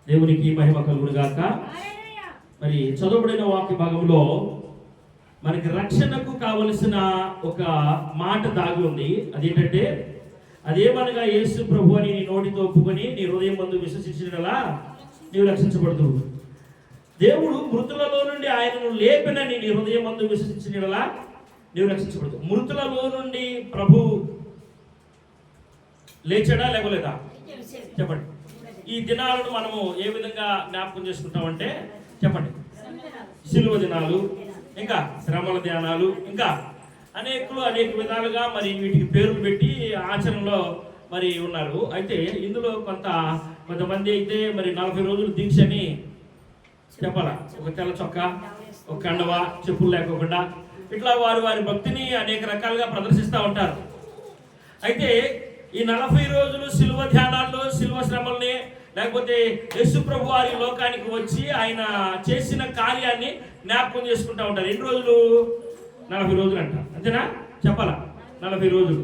దేవునికి మహిమ కలుగును గాక. మరి చదువుబడిన వాక్య భాగంలో మనకి రక్షణకు కావలసిన ఒక మాట దాగి ఉంది. అదేంటంటే అదేమనగా యేసు ప్రభు అని నీ నోటితో ఒప్పుకొని నీ హృదయం యందు విశ్వసించినలా నీవు రక్షించబడదు. దేవుడు మృతులలో నుండి ఆయనను లేపినని నీ హృదయం యందు విశ్వసించినలా నీవు రక్షించబడదు. మృతులలో నుండి ప్రభు లేచాడా లేవలేదా చెప్పండి. ఈ దినాలను మనము ఏ విధంగా జ్ఞాపకం చేసుకుంటామంటే చెప్పండి, శిలువ దినాలు, ఇంకా శ్రమల ధ్యానాలు, ఇంకా అనేక విధాలుగా మరి వీటికి పేర్లు పెట్టి ఆచరణలో మరి ఉన్నారు. అయితే ఇందులో కొంతమంది అయితే మరి 40 రోజులు దీక్ష అని చెప్పాలా, ఒక తెల్ల చొక్కా, ఒక కండవ, చెప్పులు లేకోకుండా ఇట్లా వారి భక్తిని అనేక రకాలుగా ప్రదర్శిస్తూ ఉంటారు. అయితే ఈ 40 రోజులు శిలువ ధ్యానాల్లో శిలువ శ్రమల్ని లేకపోతే యేసు ప్రభు వారి లోకానికి వచ్చి ఆయన చేసిన కార్యాన్ని జ్ఞాపకం చేసుకుంటూ ఉంటారు. ఎన్ని రోజులు? 40 రోజులు అంట, అంతేనా? చెప్పాలా, 40 రోజులు.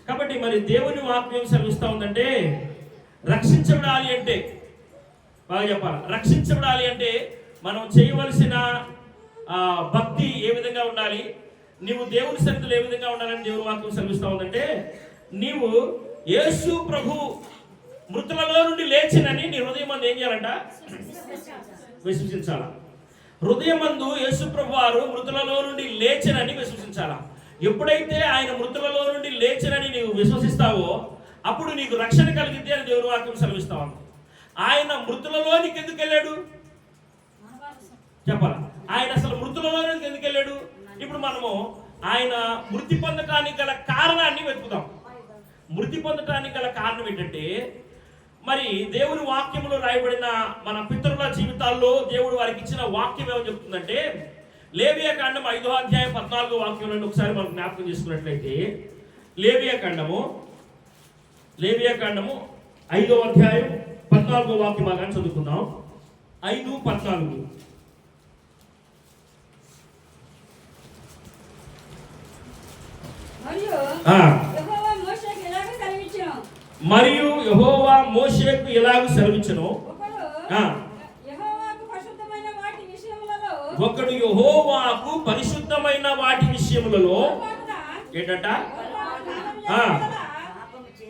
కాబట్టి మరి దేవుని వాక్యం సెలవిస్తూ ఉందంటే రక్షించబడాలి అంటే, బాగా చెప్పాలా, రక్షించబడాలి అంటే మనం చేయవలసిన భక్తి ఏ విధంగా ఉండాలి, నీవు దేవుని సన్నిధిలో ఏ విధంగా ఉండాలని దేవుని వాక్యం సెలవిస్తూ ఉందంటే, నీవు యేసు ప్రభు మృతులలో నుండి లేచినని నీ హృదయమందు ఏం చేయాలంట? విశ్వసించాల. హృదయమందు యేసు ప్రభు వారు మృతులలో నుండి లేచినని విశ్వసించాల. ఎప్పుడైతే ఆయన మృతులలో నుండి లేచినని నీవు విశ్వసిస్తావో అప్పుడు నీకు రక్షణ కలిగితే అని దేవుని వాక్యం సెలవిస్తావు. ఆయన మృతులలోనికి ఎందుకు వెళ్ళాడు చెప్పాల? ఆయన అసలు మృతులలోనికి ఎందుకు వెళ్ళాడు? ఇప్పుడు మనము ఆయన మృతి పొందటానికి గల కారణాన్ని వెతుకుతాం. మృతి పొందటానికి గల కారణం ఏంటంటే, మరి దేవుని వాక్యంలో రాయబడిన మన పితరుల జీవితాల్లో దేవుడు వారికి ఇచ్చిన వాక్యం ఏమని చెప్తుందంటే, లేవియా కాండం 5వ అధ్యాయం 14వ వాక్యం నుండి ఒకసారి మనం జ్ఞాపకం చేసుకున్నట్లయితే, లేవియా కాండము 5వ అధ్యాయం 14వ వాక్య భాగాన్ని చదువుకుందాం. 5:14. మరియు యెహోవా మోషేకు ఎలాగ సెలవిచ్చెను, ఒకడు యెహోవాకు పరిశుద్ధమైన వాటి విషయములలో ఏంటంట,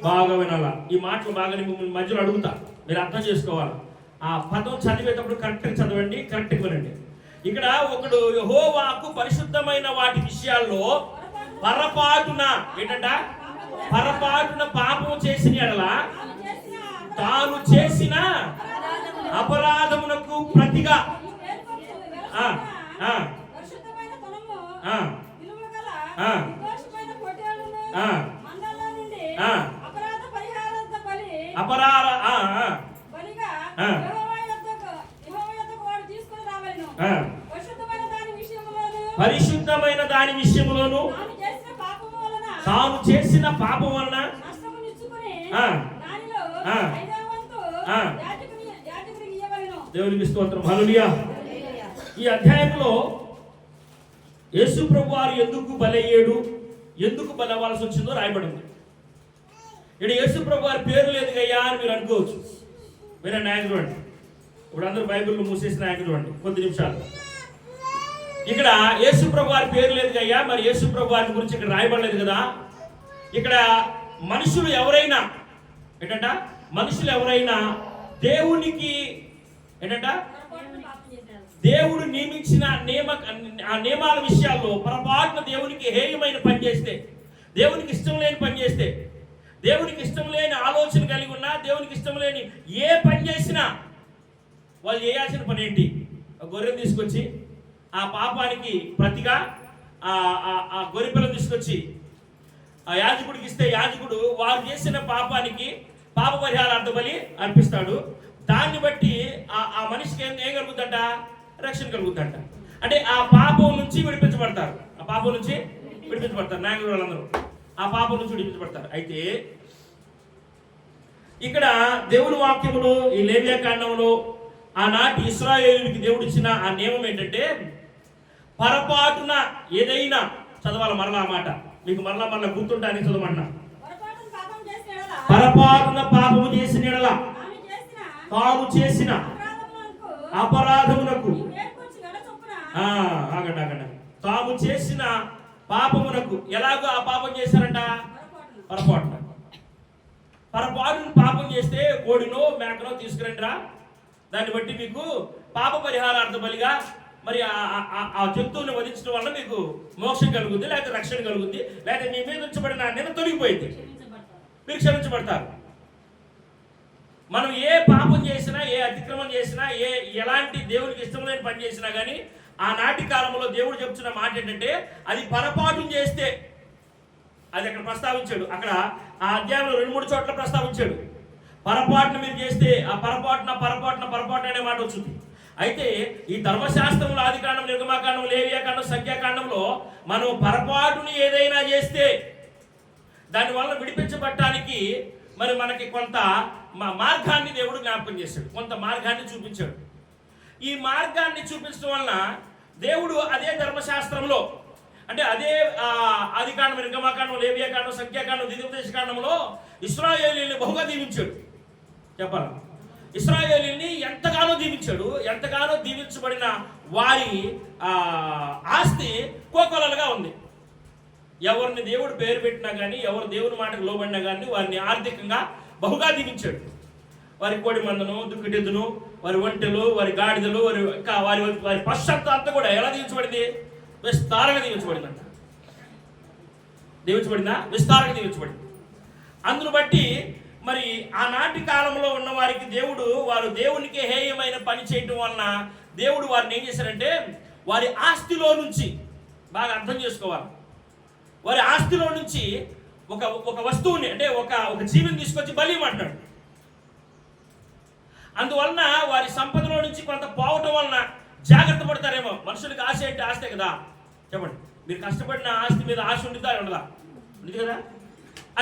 బాగా వినాలా. ఈ మాటలు బాగా మిమ్మల్ని మధ్యలో అడుగుతా, మీరు అర్థం చేసుకోవాలి. ఆ పదం చదివేటప్పుడు కరెక్ట్గా చదవండి, కరెక్ట్గా వినండి. ఇక్కడ ఒకడు యెహోవాకు పరిశుద్ధమైన వాటి విషయాల్లో పొరపాటున ఏంటంట, పొరపాటున పాపం చేసిన ఎడల తాను చేసిన అపరాధమునకు ప్రతిగా పరిశుద్ధమైన దాని విషయములోను తాను చేసిన పాపం వలన దేవునికి స్తోత్రం, హల్లెలూయా. ఈ అధ్యాయంలో యేసు ప్రభు వారు ఎందుకు బలయ్యాడు, ఎందుకు బలవ్వాల్సి వచ్చిందో రాయబడింది. ఇక్కడ యేసు ప్రభు వారి పేరు లేదు గయ్యా అని మీరు అనుకోవచ్చు. వేరే నాయకుడు అండి, ఇప్పుడు అందరూ బైబిల్లో మూసేసిన నాయకుడు అండి. కొద్ది నిమిషాలు, ఇక్కడ యేసు ప్రభు వారి పేరు లేదు గయ్యా, మరి యేసు ప్రభు వారి గురించి ఇక్కడ రాయబడలేదు కదా. ఇక్కడ మనుషులు ఎవరైనా దేవునికి దేవుడు నియమించిన నియమాల విషయాల్లో పొరపాటున దేవునికి హేయమైన పని చేస్తే, దేవునికి ఇష్టం లేని పని చేస్తే, దేవునికి ఇష్టం లేని ఆలోచన కలిగి ఉన్నా, దేవునికి ఇష్టం లేని ఏ పని చేసినా వాళ్ళు చేయాల్సిన పని ఏంటి? గొర్రెను తీసుకొచ్చి ఆ పాపానికి ప్రతిగా ఆ గొర్రె పిల్లను తీసుకొచ్చి ఆ యాజకుడికి ఇస్తే, యాజకుడు వారు చేసిన పాపానికి పాప పరిహారార్థ బలి అర్పిస్తాడు. దాన్ని బట్టి ఆ మనిషికి ఏం కలుగుతుందంట? రక్షణ కలుగుతుందంట. అంటే ఆ పాపం నుంచి విడిపించబడతారు. నాయకులు వాళ్ళందరూ ఆ పాపం నుంచి విడిపించబడతారు. అయితే ఇక్కడ దేవుని వాక్యములో ఈ లేవియా కాండంలో ఆనాటి ఇశ్రాయేలుకి దేవుడు ఇచ్చిన ఆ నియమం ఏంటంటే, పొరపాటున ఏదైనా చదవాలి. మరలా ఆ మాట మీకు మరలా గుర్తుంటానికి చదవమన్నా. పొరపాటున పాపము తాము చేసిన అపరాధమునకు ఆగండి తాము చేసిన పాపమునకు ఎలాగో ఆ పాపం చేశారంట పొరపాటును పాపం చేస్తే కోడినో మేకనో తీసుకురండిరా, దాన్ని బట్టి మీకు పాప పరిహారార్థ బలిగా మరి ఆ జంతువుని వధించడం వల్ల మీకు మోక్షం కలుగుద్ది, లేకపోతే రక్షణ కలుగుద్ది, లేకపోతే మీ మీద ఉంచబడిన నిన్న తొలగిపోయింది, మీరు క్షమించబడతారు. మనం ఏ పాపం చేసినా, ఏ అతిక్రమం చేసినా, ఎలాంటి దేవునికి ఇష్టం లేని పని చేసినా కానీ ఆనాటి కాలంలో దేవుడు చెప్తున్న మాట ఏంటంటే అది పొరపాటు చేస్తే, అది అక్కడ ప్రస్తావించాడు, అక్కడ ఆ అధ్యాయంలో 2-3 చోట్ల ప్రస్తావించాడు. పొరపాటును మీరు చేస్తే ఆ పొరపాటున అనే మాట వచ్చింది. అయితే ఈ ధర్మశాస్త్రంలో ఆదికాండం, నిర్గమాకాండం, లేవియాకాండం, సంఖ్యాకాండంలో మనం పొరపాటుని ఏదైనా చేస్తే దానివల్ల విడిపించబడటానికి మరి మనకి కొంత మార్గాన్ని దేవుడు జ్ఞాపకం చేశాడు, కొంత మార్గాన్ని చూపించాడు. ఈ మార్గాన్ని చూపించడం వలన దేవుడు అదే ధర్మశాస్త్రంలో, అంటే అదే ఆదికాండం, నిర్గమాకాండం, లేవియాకాండం, సంఖ్యాకాండం, ద్వితీయోపదేశకాండంలో ఇశ్రాయేలీయుల్ని బహుగా దీవించాడు. చెప్పాలి, ఇశ్రాయేలీయుల్ని ఎంతగానో దీవించాడు. ఎంతగానో దీవించబడిన వారి ఆస్తి కోకొలలుగా ఉంది. ఎవరిని దేవుడు పేరు పెట్టినా కానీ, ఎవరు దేవుని మాటకు లోబడినా కానీ వారిని ఆర్థికంగా బహుగా దీవించాడు. వారి కోడి మందను, దుక్కిటెద్దును, వారి ఒంటెలు, వారి గాడిదలు, వారి పశ్చాత్త అంతా కూడా ఎలా దీవించబడింది? విస్తారంగా దీవించబడిందంట. దీవించబడిందా? విస్తారంగా దీవించబడింది. అందును బట్టి మరి ఆనాటి కాలంలో ఉన్న వారికి దేవుడు, వారు దేవునికి హేయమైన పని చేయటం వలన దేవుడు వారిని ఏం చేశారంటే వారి ఆస్తిలో నుంచి, బాగా అర్థం చేసుకోవాలి, వారి ఆస్తిలో నుంచి ఒక వస్తువుని, అంటే ఒక జీవిని తీసుకొచ్చి బలి అంటున్నాడు. అందువలన వారి సంపదలో నుంచి కొంత పోవటం వలన జాగ్రత్త పడతారేమో. మనుషులకి ఆశ అంటే ఆస్తే కదా, చెప్పండి, మీరు కష్టపడిన ఆస్తి మీద ఆశ ఉండిదా ఉండదా? ఉంది కదా.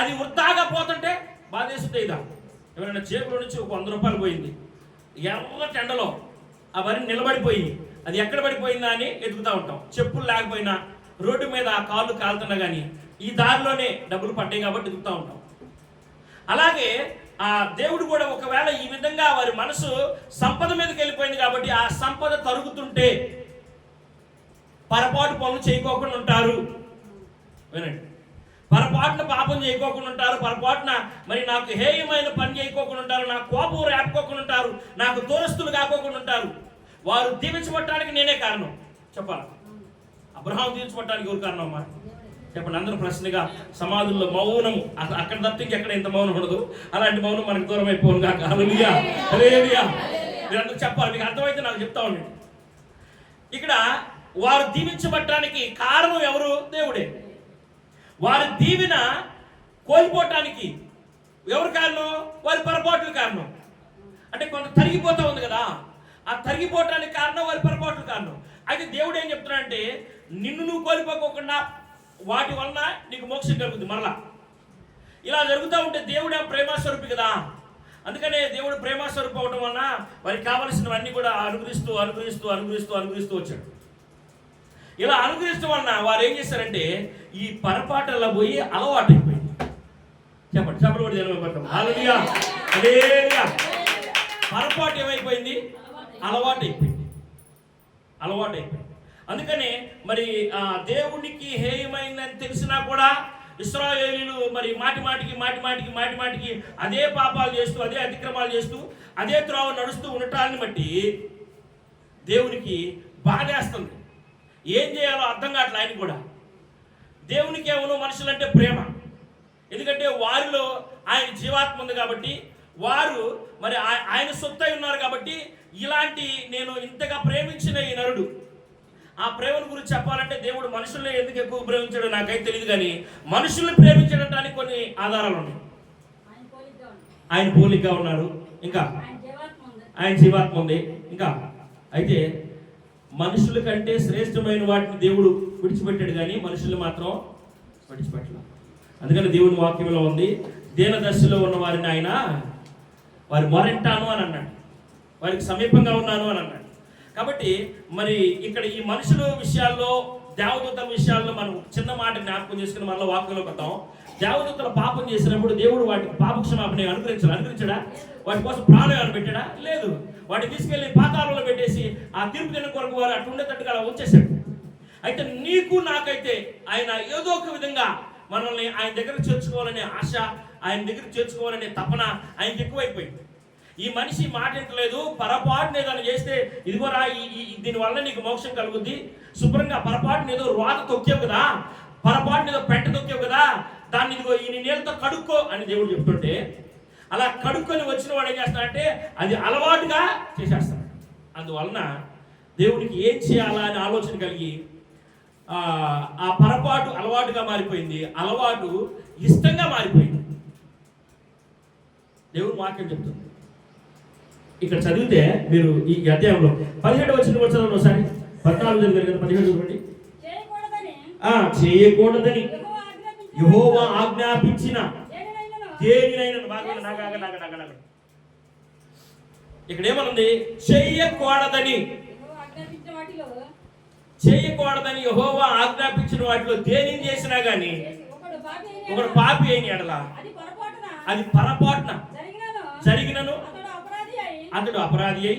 అది వృద్ధాగా పోతుంటే బాధేస్తుంది. ఇదా ఎవరైనా జేబులో నుంచి ఒక 100 రూపాయలు పోయింది, ఎర్ర టెండలో ఆ వరి నిలబడిపోయి అది ఎక్కడ పడిపోయిందా అని ఎదుగుతూ ఉంటాం. చెప్పులు లేకపోయినా, రోడ్డు మీద కాళ్ళు కాలుతున్నా కానీ ఈ దారిలోనే డబ్బులు పడ్డాయి కాబట్టి ఎదుగుతూ ఉంటాం. అలాగే ఆ దేవుడు కూడా ఒకవేళ ఈ విధంగా వారి మనసు సంపద మీదకి వెళ్ళిపోయింది కాబట్టి ఆ సంపద తరుగుతుంటే పొరపాటు పనులు చేయకోకుండా ఉంటారు. వినండి, పొరపాటున పాపం చేయకోకుండా ఉంటారు, పొరపాటున మరి నాకు హేయమైన పని చేయకోకుండా ఉంటారు, నాకు కోపం రేపుకోకుండా ఉంటారు, నాకు దూరస్తులు కాకోకుండా ఉంటారు. వారు దీవించబడటానికి నేనే కారణం. చెప్పాలి, అబ్రహాం దీవించబడటానికి ఎవరు కారణం అమ్మా? చెప్పండి. అందరూ ప్రశ్నగా సమాధుల్లో మౌనము, అక్కడ తప్పించి ఎక్కడ ఎంత మౌనం ఉండదు. అలాంటి మౌనం మనకు దూరం అయిపోను కాక. హల్లెలూయా, హల్లెలూయా. మీరందరూ చెప్పాలి, మీకు అర్థమైతే నాకు చెప్తా ఉండండి. ఇక్కడ వారు దీవించబడటానికి కారణం ఎవరు? దేవుడే. వారి దీవెన కోల్పోవటానికి ఎవరు కారణం? వారి పొరపాట్లు కారణం. అంటే కొంత తరిగిపోతా ఉంది కదా, ఆ తరిగిపోవటానికి కారణం వారి పొరపాట్లు కారణం. అయితే దేవుడు ఏం చెప్తున్నాడంటే నిన్ను నువ్వు కోల్పోకోకుండా వాటి వలన నీకు మోక్షం కలుగుతుంది. మరలా ఇలా జరుగుతూ ఉంటే దేవుడే ప్రేమస్వరూపి కదా, అందుకనే దేవుడు ప్రేమస్వరూపి అవడం వలన వారికి కావలసినవన్నీ కూడా అనుగ్రహిస్తూ వచ్చాడు. ఇలా అనుగ్రహించడం వలన వారు ఏం చేశారంటే ఈ పొరపాటులా పోయి అలవాటు అయిపోయింది. చెప్పండి, చెప్పండి. హల్లెలూయా, హల్లెలూయా. పొరపాటు ఏమైపోయింది? అలవాటు అయిపోయింది. అందుకనే మరి దేవునికి హేయమైందని తెలిసినా కూడా ఇశ్రాయేలీయులు మరి మాటిమాటికి అదే పాపాలు చేస్తూ, అదే అతిక్రమాలు చేస్తూ, అదే త్రోవ నడుస్తూ ఉండటాన్ని బట్టి దేవునికి బాధేస్తుంది. ఏం చేయాలో అర్థం కావట్లే. ఆయన కూడా దేవునికి ఏమో మనుషులంటే ప్రేమ, ఎందుకంటే వారిలో ఆయన జీవాత్మ ఉంది కాబట్టి, వారు మరి ఆయన సొత్తై ఉన్నారు కాబట్టి, ఇలాంటి నేను ఇంతగా ప్రేమించిన ఈ నరుడు, ఆ ప్రేమను గురించి చెప్పాలంటే దేవుడు మనుషుల్ని ఎందుకు ఎక్కువ ప్రేమించాడో నాకైతే తెలియదు, కానీ మనుషుల్ని ప్రేమించడానికి కొన్ని ఆధారాలు ఉన్నాయి. ఆయన పోలికగా ఉన్నారు, ఇంకా ఆయన జీవాత్మ ఉంది, ఇంకా అయితే మనుషుల కంటే శ్రేష్టమైన వాటిని దేవుడు విడిచిపెట్టాడు, కానీ మనుషుల్ని మాత్రం విడిచిపెట్టలేదు. అందుకని దేవుని వాక్యంలో ఉంది, దీనదశలో ఉన్న వారిని ఆయన వారి మొరంటాను అని అన్నాడు, వారికి సమీపంగా ఉన్నాను అని అన్నాడు. కాబట్టి మరి ఇక్కడ ఈ మనుషుల విషయాల్లో, దేవదూతల విషయాల్లో మనం చిన్న మాట జ్ఞాపకం చేసుకుని మళ్ళీ వాక్యంలోకి వద్దాం. దేవదూతలు పాపం చేసినప్పుడు దేవుడు వాటికి పాప క్షమాపణ అనుగ్రహించడా? వాటి కోసం ప్రాణం ఏమైనా పెట్టాడా? లేదు. వాటిని తీసుకెళ్లి పాతాళంలో పెట్టేసి ఆ తీర్పు దినం కొరకు వారు అటు ఉండేటట్టుగా అలా ఉంచేశాడు. అయితే నీకు నాకైతే ఆయన ఏదో ఒక విధంగా మనల్ని ఆయన దగ్గర చేర్చుకోవాలనే ఆశ, ఆయన దగ్గర చేర్చుకోవాలనే తపన ఆయనకి ఎక్కువైపోయింది. ఈ మనిషి మాట వింటలేదు, పొరపాటున ఏదైనా చేస్తే ఇదిగోరా దీనివల్ల నీకు మోక్షం కలుగుద్ది, శుభ్రంగా పొరపాటున ఏదో రోత తొక్కావు కదా, పొరపాటున ఏదో పెంట తొక్కావు కదా, దాన్ని ఇదిగో ఈ నీళ్ళతో కడుక్కో అని దేవుడు చెప్తుంటే అలా కడుక్కొని వచ్చిన వాడు ఏం చేస్తాడంటే అది అలవాటుగా చేసేస్తాడు. అందువలన దేవుడికి ఏం చేయాలా అని ఆలోచన కలిగి ఆ పొరపాటు అలవాటుగా మారిపోయింది, అలవాటు ఇష్టంగా మారిపోయింది. దేవుడు వాక్యం చెప్తుంది. ఇక్కడ చదివితే మీరు ఈ అధ్యాయంలో 17 వచ్చిన చదవండి ఒకసారి. 14 చదివారు కదా, 17 చదవండి. చేయకూడదని యెహోవా ఆజ్ఞాపించిన దేనినైనా ఇక్కడ ఏమనుంది? చేయకూడదని యెహోవా ఆజ్ఞాపించిన వాటిలో దేనిని చేసినా గాని ఒకడు పాపి అయిన ఎడల అది పొరపాటున జరిగినను అతడు అపరాధి అయి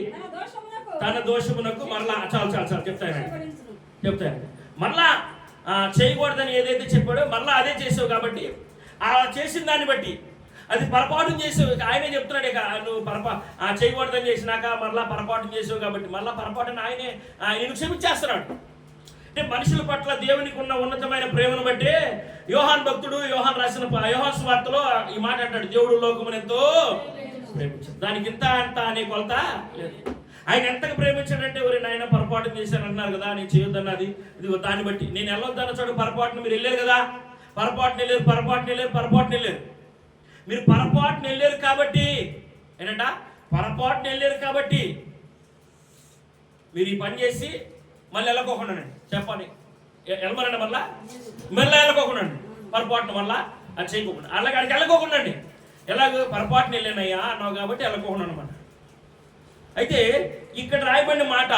తన దోషమునకు మరలా చాలు చెప్తాను మరలా చేయకూడదని ఏదైతే చెప్పాడో మరలా అదే చేసావు కాబట్టి ఆ చేసిన దాన్ని బట్టి అది పొరపాటు చేసావు. ఆయనే చెప్తున్నాడు, ఇక నువ్వు చేయకూడదని చేసినాక మరలా పొరపాటు చేసావు కాబట్టి మరలా పొరపాటుని ఆయనే నేను క్షమించేస్తున్నాడు. అంటే మనుషుల పట్ల దేవునికి ఉన్న ఉన్నతమైన ప్రేమను బట్టి యోహాన్ భక్తుడు యోహాన్ రాసిన యోహాన్ సువార్తలో ఈ మాట అంటాడు, దేవుడు లోకమును ఎంతో ప్రేమించాడు, దానికి ఇంత అంత అనే కొలత లేదు. ఆయన ఎంతగా ప్రేమించాడంటే ఎవరైనా ఆయన పొరపాటు చేశాను అంటున్నారు కదా, నేను చేయొద్దన్నది ఇది దాన్ని బట్టి నేను వెళ్ళొద్దన్న చోట పొరపాటును మీరు వెళ్ళారు కదా, పొరపాటున వెళ్ళారు మీరు పొరపాటున వెళ్ళారు కాబట్టి ఏంటంట పొరపాటున వెళ్ళారు కాబట్టి మీరు ఈ పని చేసి మళ్ళీ వెళ్ళకోకుండా చెప్పాలి, వెళ్ళమనండి మళ్ళీ వెళ్ళకోకుండా పొరపాటున మళ్ళా అది చేయకోకుండా అలాగే అక్కడికి వెళ్ళకోకుండా ఎలాగో పొరపాటున వెళ్ళానయ్యా అన్నావు కాబట్టి వెళ్ళకోకుండా అనమాట. అయితే ఇక్కడ రాయబడిన మాట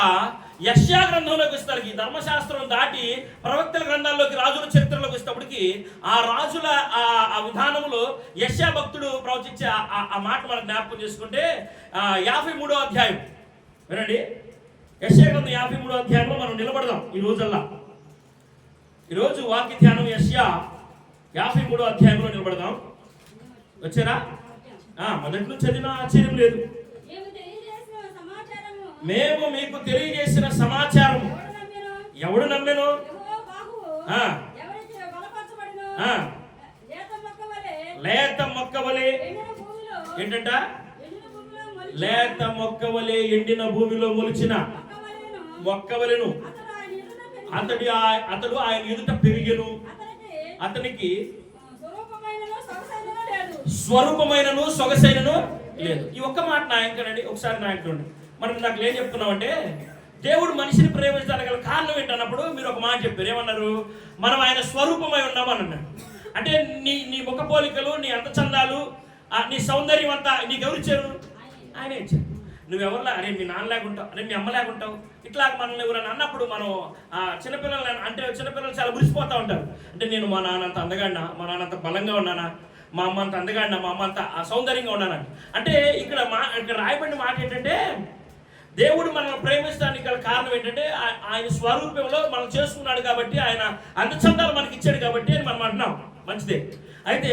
యెషయా గ్రంథంలోకి వస్తారు. ఈ ధర్మశాస్త్రం దాటి ప్రవక్తల గ్రంథాల్లోకి రాజుల చరిత్రలోకి వచ్చేటప్పటికి ఆ రాజుల ఆ విధానంలో యెషయా భక్తుడు ప్రవచించే ఆ మాట మనం జ్ఞాపకం చేసుకుంటే 53వ అధ్యాయం వినండి. యెషయా గ్రంథం 53వ అధ్యాయంలో మనం నిలబడదాం ఈ రోజల్లా. ఈరోజు వాక్య ధ్యానం యెషయా 53వ అధ్యాయంలో నిలబడదాం. వచ్చారా? మొదటి నుంచి చదివినా ఆశ్చర్యం లేదు. మేము మీకు తెలియజేసిన సమాచారం ఎవడు నమ్మెను? లేత మొక్క వలె ఏంటంట? లేత మొక్క వలె ఎండిన భూమిలో మొలిచిన మొక్క వలెను అతడు ఆయన ఎదుట పెరిగెను, అతనికి స్వరూపమైనను సొగసైనను లేదు. ఈ ఒక్క మాట నాయకుడండి, ఒకసారి నాయకుడు. మనం నాకు ఏం చెప్తున్నామంటే దేవుడు మనిషిని ప్రేమించడానికి గల కారణం ఏంటన్నప్పుడు మీరు ఒక మాట చెప్పారు, ఏమన్నారు? మనం ఆయన స్వరూపమై ఉన్నామని అన్నాడు. అంటే నీ ముఖ పోలికలు, నీ అందచందాలు, నీ సౌందర్యం అంతా నీకు ఎవరు ఇచ్చారు? ఆయన ఇచ్చారు. నువ్వెవరిలా? అరే మీ నాన్న లేకుంటావు, అరే మీ అమ్మ లేకుంటావు, ఇట్లా మనల్ని ఎవరైనా అన్నప్పుడు మనం చిన్నపిల్లలు అంటే చిన్నపిల్లలు చాలా మురిసిపోతూ ఉంటారు. అంటే నేను మా నాన్న అంత అందగాడినా, మా నాన్న అంత బలంగా ఉన్నానా, మా అమ్మ అంత అందగాడినా, మా అమ్మ అంత సౌందర్యంగా ఉన్నానా. అంటే ఇక్కడ రాయబడిన మాట ఏంటంటే దేవుడు మనల్ని ప్రేమించడానికి గల కారణం ఏంటంటే ఆయన స్వరూపంలో మనం చేసుకున్నాడు కాబట్టి, ఆయన అందచందాలు మనకి ఇచ్చాడు కాబట్టి అని మనం అంటున్నాం. మంచిదే. అయితే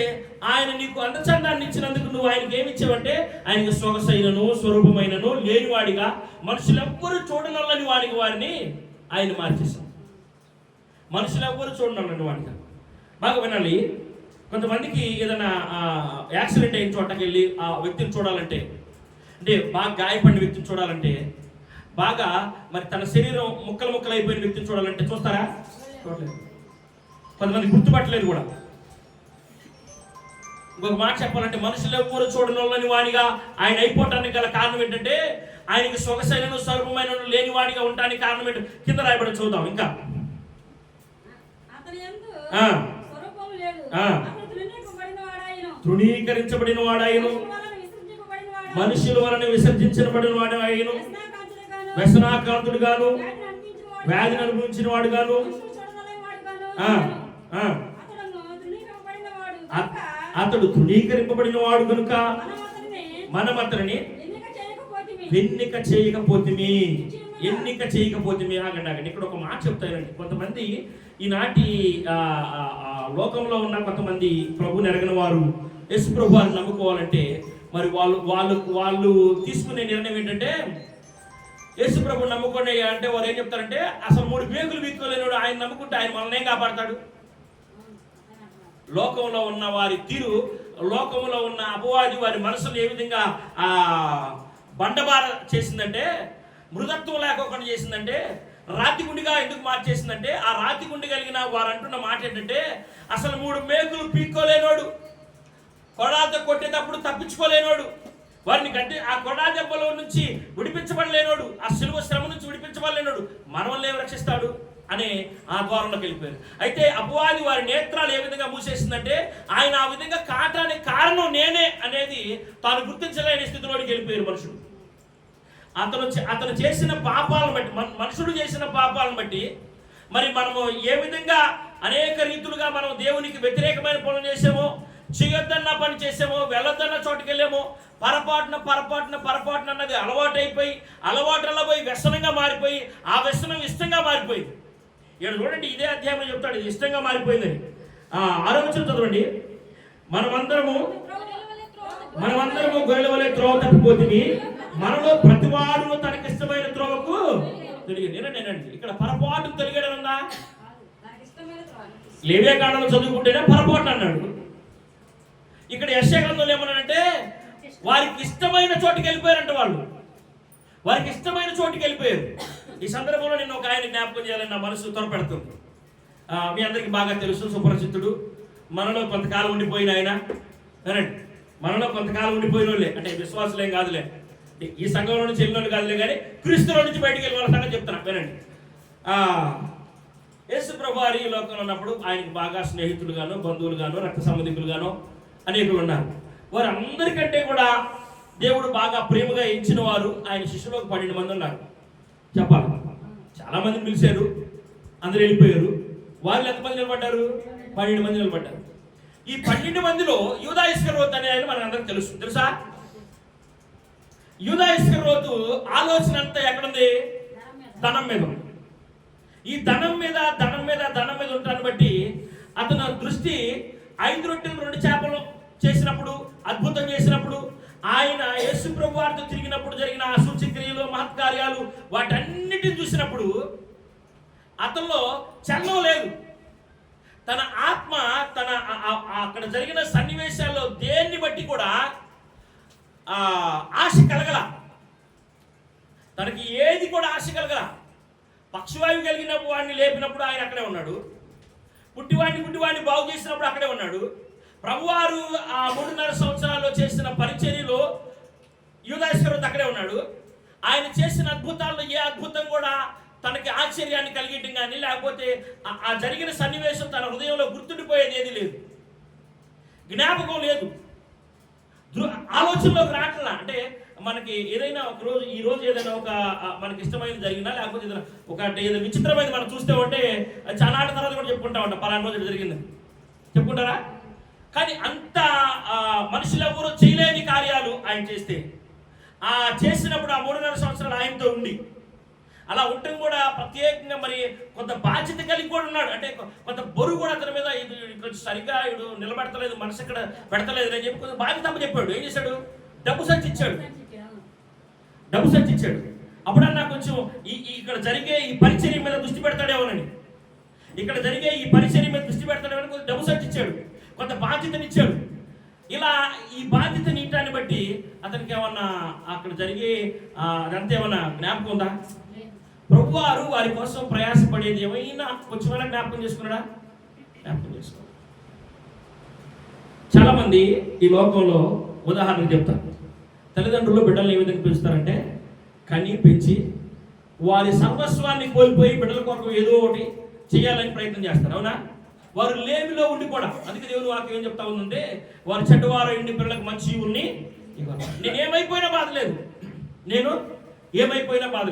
ఆయన నీకు అందచందాన్ని ఇచ్చినందుకు నువ్వు ఆయనకి ఏమి ఇచ్చావంటే ఆయనకి సొగసైనను స్వరూపమైనను లేనివాడిగా, మనుషులెవ్వరూ చూడనల్లని వారిని ఆయన మార్చేశాం. మనుషులెవ్వరూ చూడనల్లని వాడిగా. బాగా వినాలి. కొంతమందికి ఏదైనా యాక్సిడెంట్ అయిన చోటకి వెళ్ళి ఆ వ్యక్తిని చూడాలంటే, అంటే బాగా గాయపడిన వ్యక్తిని చూడాలంటే, బాగా మరి తన శరీరం ముక్కలు అయిపోయిన వ్యక్తిని చూడాలంటే చూస్తారా? చూడలేదు. కొంతమంది గుర్తుపట్టలేదు కూడా. ఇంకొక మాట చెప్పాలంటే మనుషులు ఎవ్వరూ చూడనోళ్ళని వాడిగా ఆయన అయిపోవటానికి గల కారణం ఏంటంటే ఆయనకి సొగసైనను స్వరూపమైన లేని వాడిగా ఉండడానికి కారణం ఏంటో కింద రాయబడి చూద్దాం. ఇంకా తృణీకరించబడిన వాడాయను, మనుషుల వలన విసర్జించబడిన వాడాయను, వ్యసనాక్రాంతుడు గాను, వ్యాధిని అనుభవించిన వాడు గాను, అతడు తృణీకరింపబడిన వాడు కనుక మనమతనిని ఎన్నిక చేయకపోతిమి. ఎన్నిక చేయకపోతిమి. ఆగండి. ఇక్కడ ఒక మాట చెప్తానండి. కొంతమంది ఈనాటి లోకంలో ఉన్న కొంతమంది ప్రభుని ఎరగని వారు యేసు ప్రభు వారిని నమ్ముకోవాలంటే మరి వాళ్ళు తీసుకునే నిర్ణయం ఏంటంటే యేసు ప్రభు నమ్ముకోండి అంటే వారు ఏం చెప్తారంటే అసలు 3 పేగులు వీక్కోలేనాడు, ఆయన నమ్ముకుంటే ఆయన మనల్ని ఏం కాపాడతాడు. లోకంలో ఉన్న వారి తీరు, లోకంలో ఉన్న అపవాది వారి మనసును ఏ విధంగా బండబార చేసిందంటే, మృదత్వం లేకోకుండా చేసిందంటే, రాతి గుండిగా ఎందుకు మార్చేసిందంటే, ఆ రాతి గుండి కలిగిన వారు అంటున్న మాట ఏంటంటే అసలు 3 మేకులు పీక్కోలేనోడు, కొడాలతో కొట్టేటప్పుడు తప్పించుకోలేనోడు, వారిని ఆ కొడా దెబ్బలో నుంచి విడిపించబడలేనోడు, ఆ శిలువ శ్రమ నుంచి విడిపించబడలేనోడు మనల్ని ఏం రక్షిస్తాడు అనే ఆ ద్వారంలోకి వెళ్ళిపోయారు. అయితే అపవాది వారి నేత్రాలు ఏ విధంగా మూసేసిందంటే ఆయన ఆ విధంగా కాటానికి కారణం నేనే అనేది తాను గుర్తించలేని స్థితిలోకి వెళ్ళిపోయారు మనుషుడు. అతను చేసిన పాపాలను బట్టి, మనుషుడు చేసిన పాపాలను బట్టి మరి మనము ఏ విధంగా అనేక రీతులుగా మనం దేవునికి వ్యతిరేకమైన పనులు చేసామో, చేయొద్దన్న పని చేసామో, వెళ్ళొద్దన్న చోటుకి వెళ్ళామో, పొరపాటున అన్నది అలవాటులో పోయి వ్యసనంగా మారిపోయి ఆ వ్యసనం ఇష్టంగా మారిపోయింది. ఇక్కడ చూడండి, ఇదే అధ్యాయంలో చెప్తాడు ఇది ఇష్టంగా మారిపోయిందని. 6వ వచనం చదవండి. మనమందరము గొర్రెల వలె త్రోవ తప్పిపోతుంది, మనలో ప్రతివాడు తనకిష్టమైన త్రోవకు తిరిగి. నేనండి ఇక్కడ పొరపాటు తొలిగాడనుందా? లేవే కాలంలో చదువుకుంటేనే పొరపాటు అన్నాడు. ఇక్కడ యెషయా గ్రంథంలో ఏమన్నాడంటే వారికి ఇష్టమైన చోటుకి వెళ్ళిపోయారంట. వారికి ఇష్టమైన చోటుకి వెళ్ళిపోయారు. ఈ సందర్భంలో నేను ఒక ఆయన జ్ఞాపకం చేయాలని నా మనసు త్వరపెడుతుంది. మీ అందరికీ బాగా తెలుసు, సుపరిచితుడు, మనలో కొంతకాలం ఉండిపోయిన ఆయన. వినండి, మనలో కొంతకాలం ఉండిపోయిన వాళ్ళే, అంటే విశ్వాసులేం కాదులే, ఈ సంఘంలో నుంచి వెళ్ళిన వాళ్ళు కాదులే, కానీ క్రీస్తులో నుంచి బయటికి వెళ్ళిన వాళ్ళ సంగతి చెప్తున్నా. వినండి, యేసు ప్రభు వారు ఈ లోకంలో ఉన్నప్పుడు ఆయనకు బాగా స్నేహితులుగాను, బంధువులుగాను, రక్త సంబంధికులుగాను అనేకులు ఉన్నారు. వారు అందరికంటే కూడా దేవుడు బాగా ప్రేమగా ఎంచిన వారు ఆయన శిష్యులకు 12 మంది ఉన్నారు. చెప్పాలి, చాలా మందిని పిలిచారు, అందరూ వెళ్ళిపోయారు. వాళ్ళు ఎంతమంది నిలబడ్డారు? 12 మంది నిలబడ్డారు. ఈ 12 మందిలో యూదా ఇస్కరియోతు అనే ఆయన మనకు అందరికి తెలుసా? యూదా ఇస్కరియోతు ఆలోచన అంతా ఎక్కడుంది? ధనం మీద. ఈ ధనం మీద ఉండటాన్ని బట్టి అతను దృష్టి 5 రొట్టెలు 2 చేపలు చేసినప్పుడు, అద్భుతం చేసినప్పుడు, ఆయన యేసు ప్రభు వారితో తిరిగినప్పుడు జరిగిన ఆ సూచక్రియలు, మహత్కార్యాలు, వాటన్నిటిని చూసినప్పుడు అతనిలో చలనం లేదు. తన ఆత్మ అక్కడ జరిగిన సన్నివేశాల్లో దేన్ని బట్టి కూడా ఆశ కలగల. తనకి ఏది కూడా ఆశ కలగల. పక్షవాయువు కలిగినప్పుడు వాడిని లేపినప్పుడు ఆయన అక్కడే ఉన్నాడు. గుడ్డివాడిని బాగు చేసినప్పుడు అక్కడే ఉన్నాడు. ప్రభువారు ఆ 3.5 సంవత్సరాల్లో చేసిన పరిచర్యలో యూదా ఇస్కరియోతు అక్కడే ఉన్నాడు. ఆయన చేసిన అద్భుతాల్లో ఏ అద్భుతం కూడా తనకి ఆశ్చర్యాన్ని కలిగించడం కానీ, లేకపోతే ఆ జరిగిన సన్నివేశం తన హృదయంలో గుర్తుండిపోయేది ఏది లేదు, జ్ఞాపకం లేదు, ఆలోచనలోకి రావట్లా. అంటే మనకి ఏదైనా ఒక రోజు, ఈ రోజు ఏదైనా ఒక మనకి ఇష్టమైనది జరిగినా, లేకపోతే ఏదైనా విచిత్రమైనది మనం చూస్తే ఉంటే చాలా నాటి తర్వాత కూడా చెప్పుకుంటా ఉంటాం, పలానా రోజు జరిగిందని చెప్పుకుంటారా? కానీ అంత మనుషులు ఎవరు చేయలేని కార్యాలు ఆయన చేస్తే, చేసినప్పుడు ఆ 3.5 సంవత్సరాలు ఆయనతో ఉండి, అలా ఉండటం కూడా ప్రత్యేకంగా మరి కొంత బాధ్యత కలిగి కూడా ఉన్నాడు. అంటే కొంత బరువు కూడా అతని మీద, ఇది కొంచెం సరిగ్గా ఇడు నిలబెడతలేదు, మనసు ఇక్కడ పెడతలేదు అని చెప్పి కొంత బాధ్యత చెప్పాడు. ఏం చేశాడు? డబ్బు సంచి ఇచ్చాడు. అప్పుడన్నా కొంచెం ఇక్కడ జరిగే ఈ పరిచర్య మీద దృష్టి పెడతాడేమోనని, కొంచెం డబ్బు సంచి ఇచ్చాడు, కొంత బాధ్యతనిచ్చాడు. ఇలా ఈ బాధ్యతని ఇవ్వటాన్ని బట్టి అతనికి ఏమన్నా అక్కడ జరిగే అదంతా ఏమన్నా జ్ఞాపకం ఉందా? ప్రభువారు వారి కోసం ప్రయాసపడేది ఏమైనా కొంచెమైనా జ్ఞాపకం చేసుకున్నాడా? జ్ఞాపకం చేసుకో. చాలా మంది ఈ లోకంలో ఉదాహరణకు చెప్తారు, తల్లిదండ్రులు బిడ్డలను ఏ విధంగా పెంచుతారంటే కని పెంచి వారి సర్వస్వాన్ని కోల్పోయి బిడ్డల కొరకు ఏదో ఒకటి చేయాలని ప్రయత్నం చేస్తారు. అవునా? వారు లేమిలో ఉండి కూడా, అందుకే దేవుని వాక్యం ఏం చెప్తా ఉందంటే వారు చెడ్డవారు ఇండి పిల్లలకు మంచి ఉన్ని, నేను ఏమైపోయినా బాధ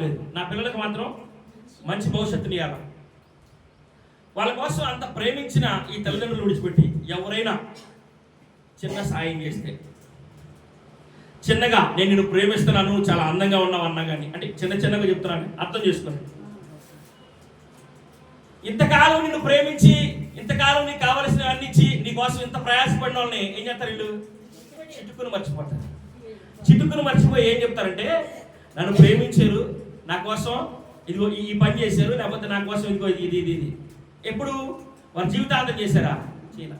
లేదు, నా పిల్లలకు మాత్రం మంచి భవిష్యత్తుని ఇవ్వాలి. వాళ్ళ కోసం అంత ప్రేమించిన ఈ తల్లిదండ్రులు విడిచిపెట్టి ఎవరైనా చిన్న సాయం చేస్తే, చిన్నగా నేను నిన్ను ప్రేమిస్తున్నాను, నువ్వు చాలా అందంగా ఉన్నావు అన్నా కానీ, అంటే చిన్నగా చెప్తున్నాను, అర్థం చేసుకోండి. ఇంతకాలం నిన్ను ప్రేమించి, ఇంతకాలం నీకు కావలసినవి అన్ని ఇచ్చి, నీకోసం ఇంత ప్రయాసపడిన వాళ్ళని ఏం చేస్తారు వీళ్ళు? చిటుకుని మర్చిపోతారు. చిటుకుని మర్చిపోయి ఏం చెప్తారంటే, నన్ను ప్రేమించారు, నా కోసం ఇదిగో ఈ పని చేశారు, లేకపోతే నా కోసం ఇదిగో ఇది. ఎప్పుడు వారి జీవితాంతం చేశారా?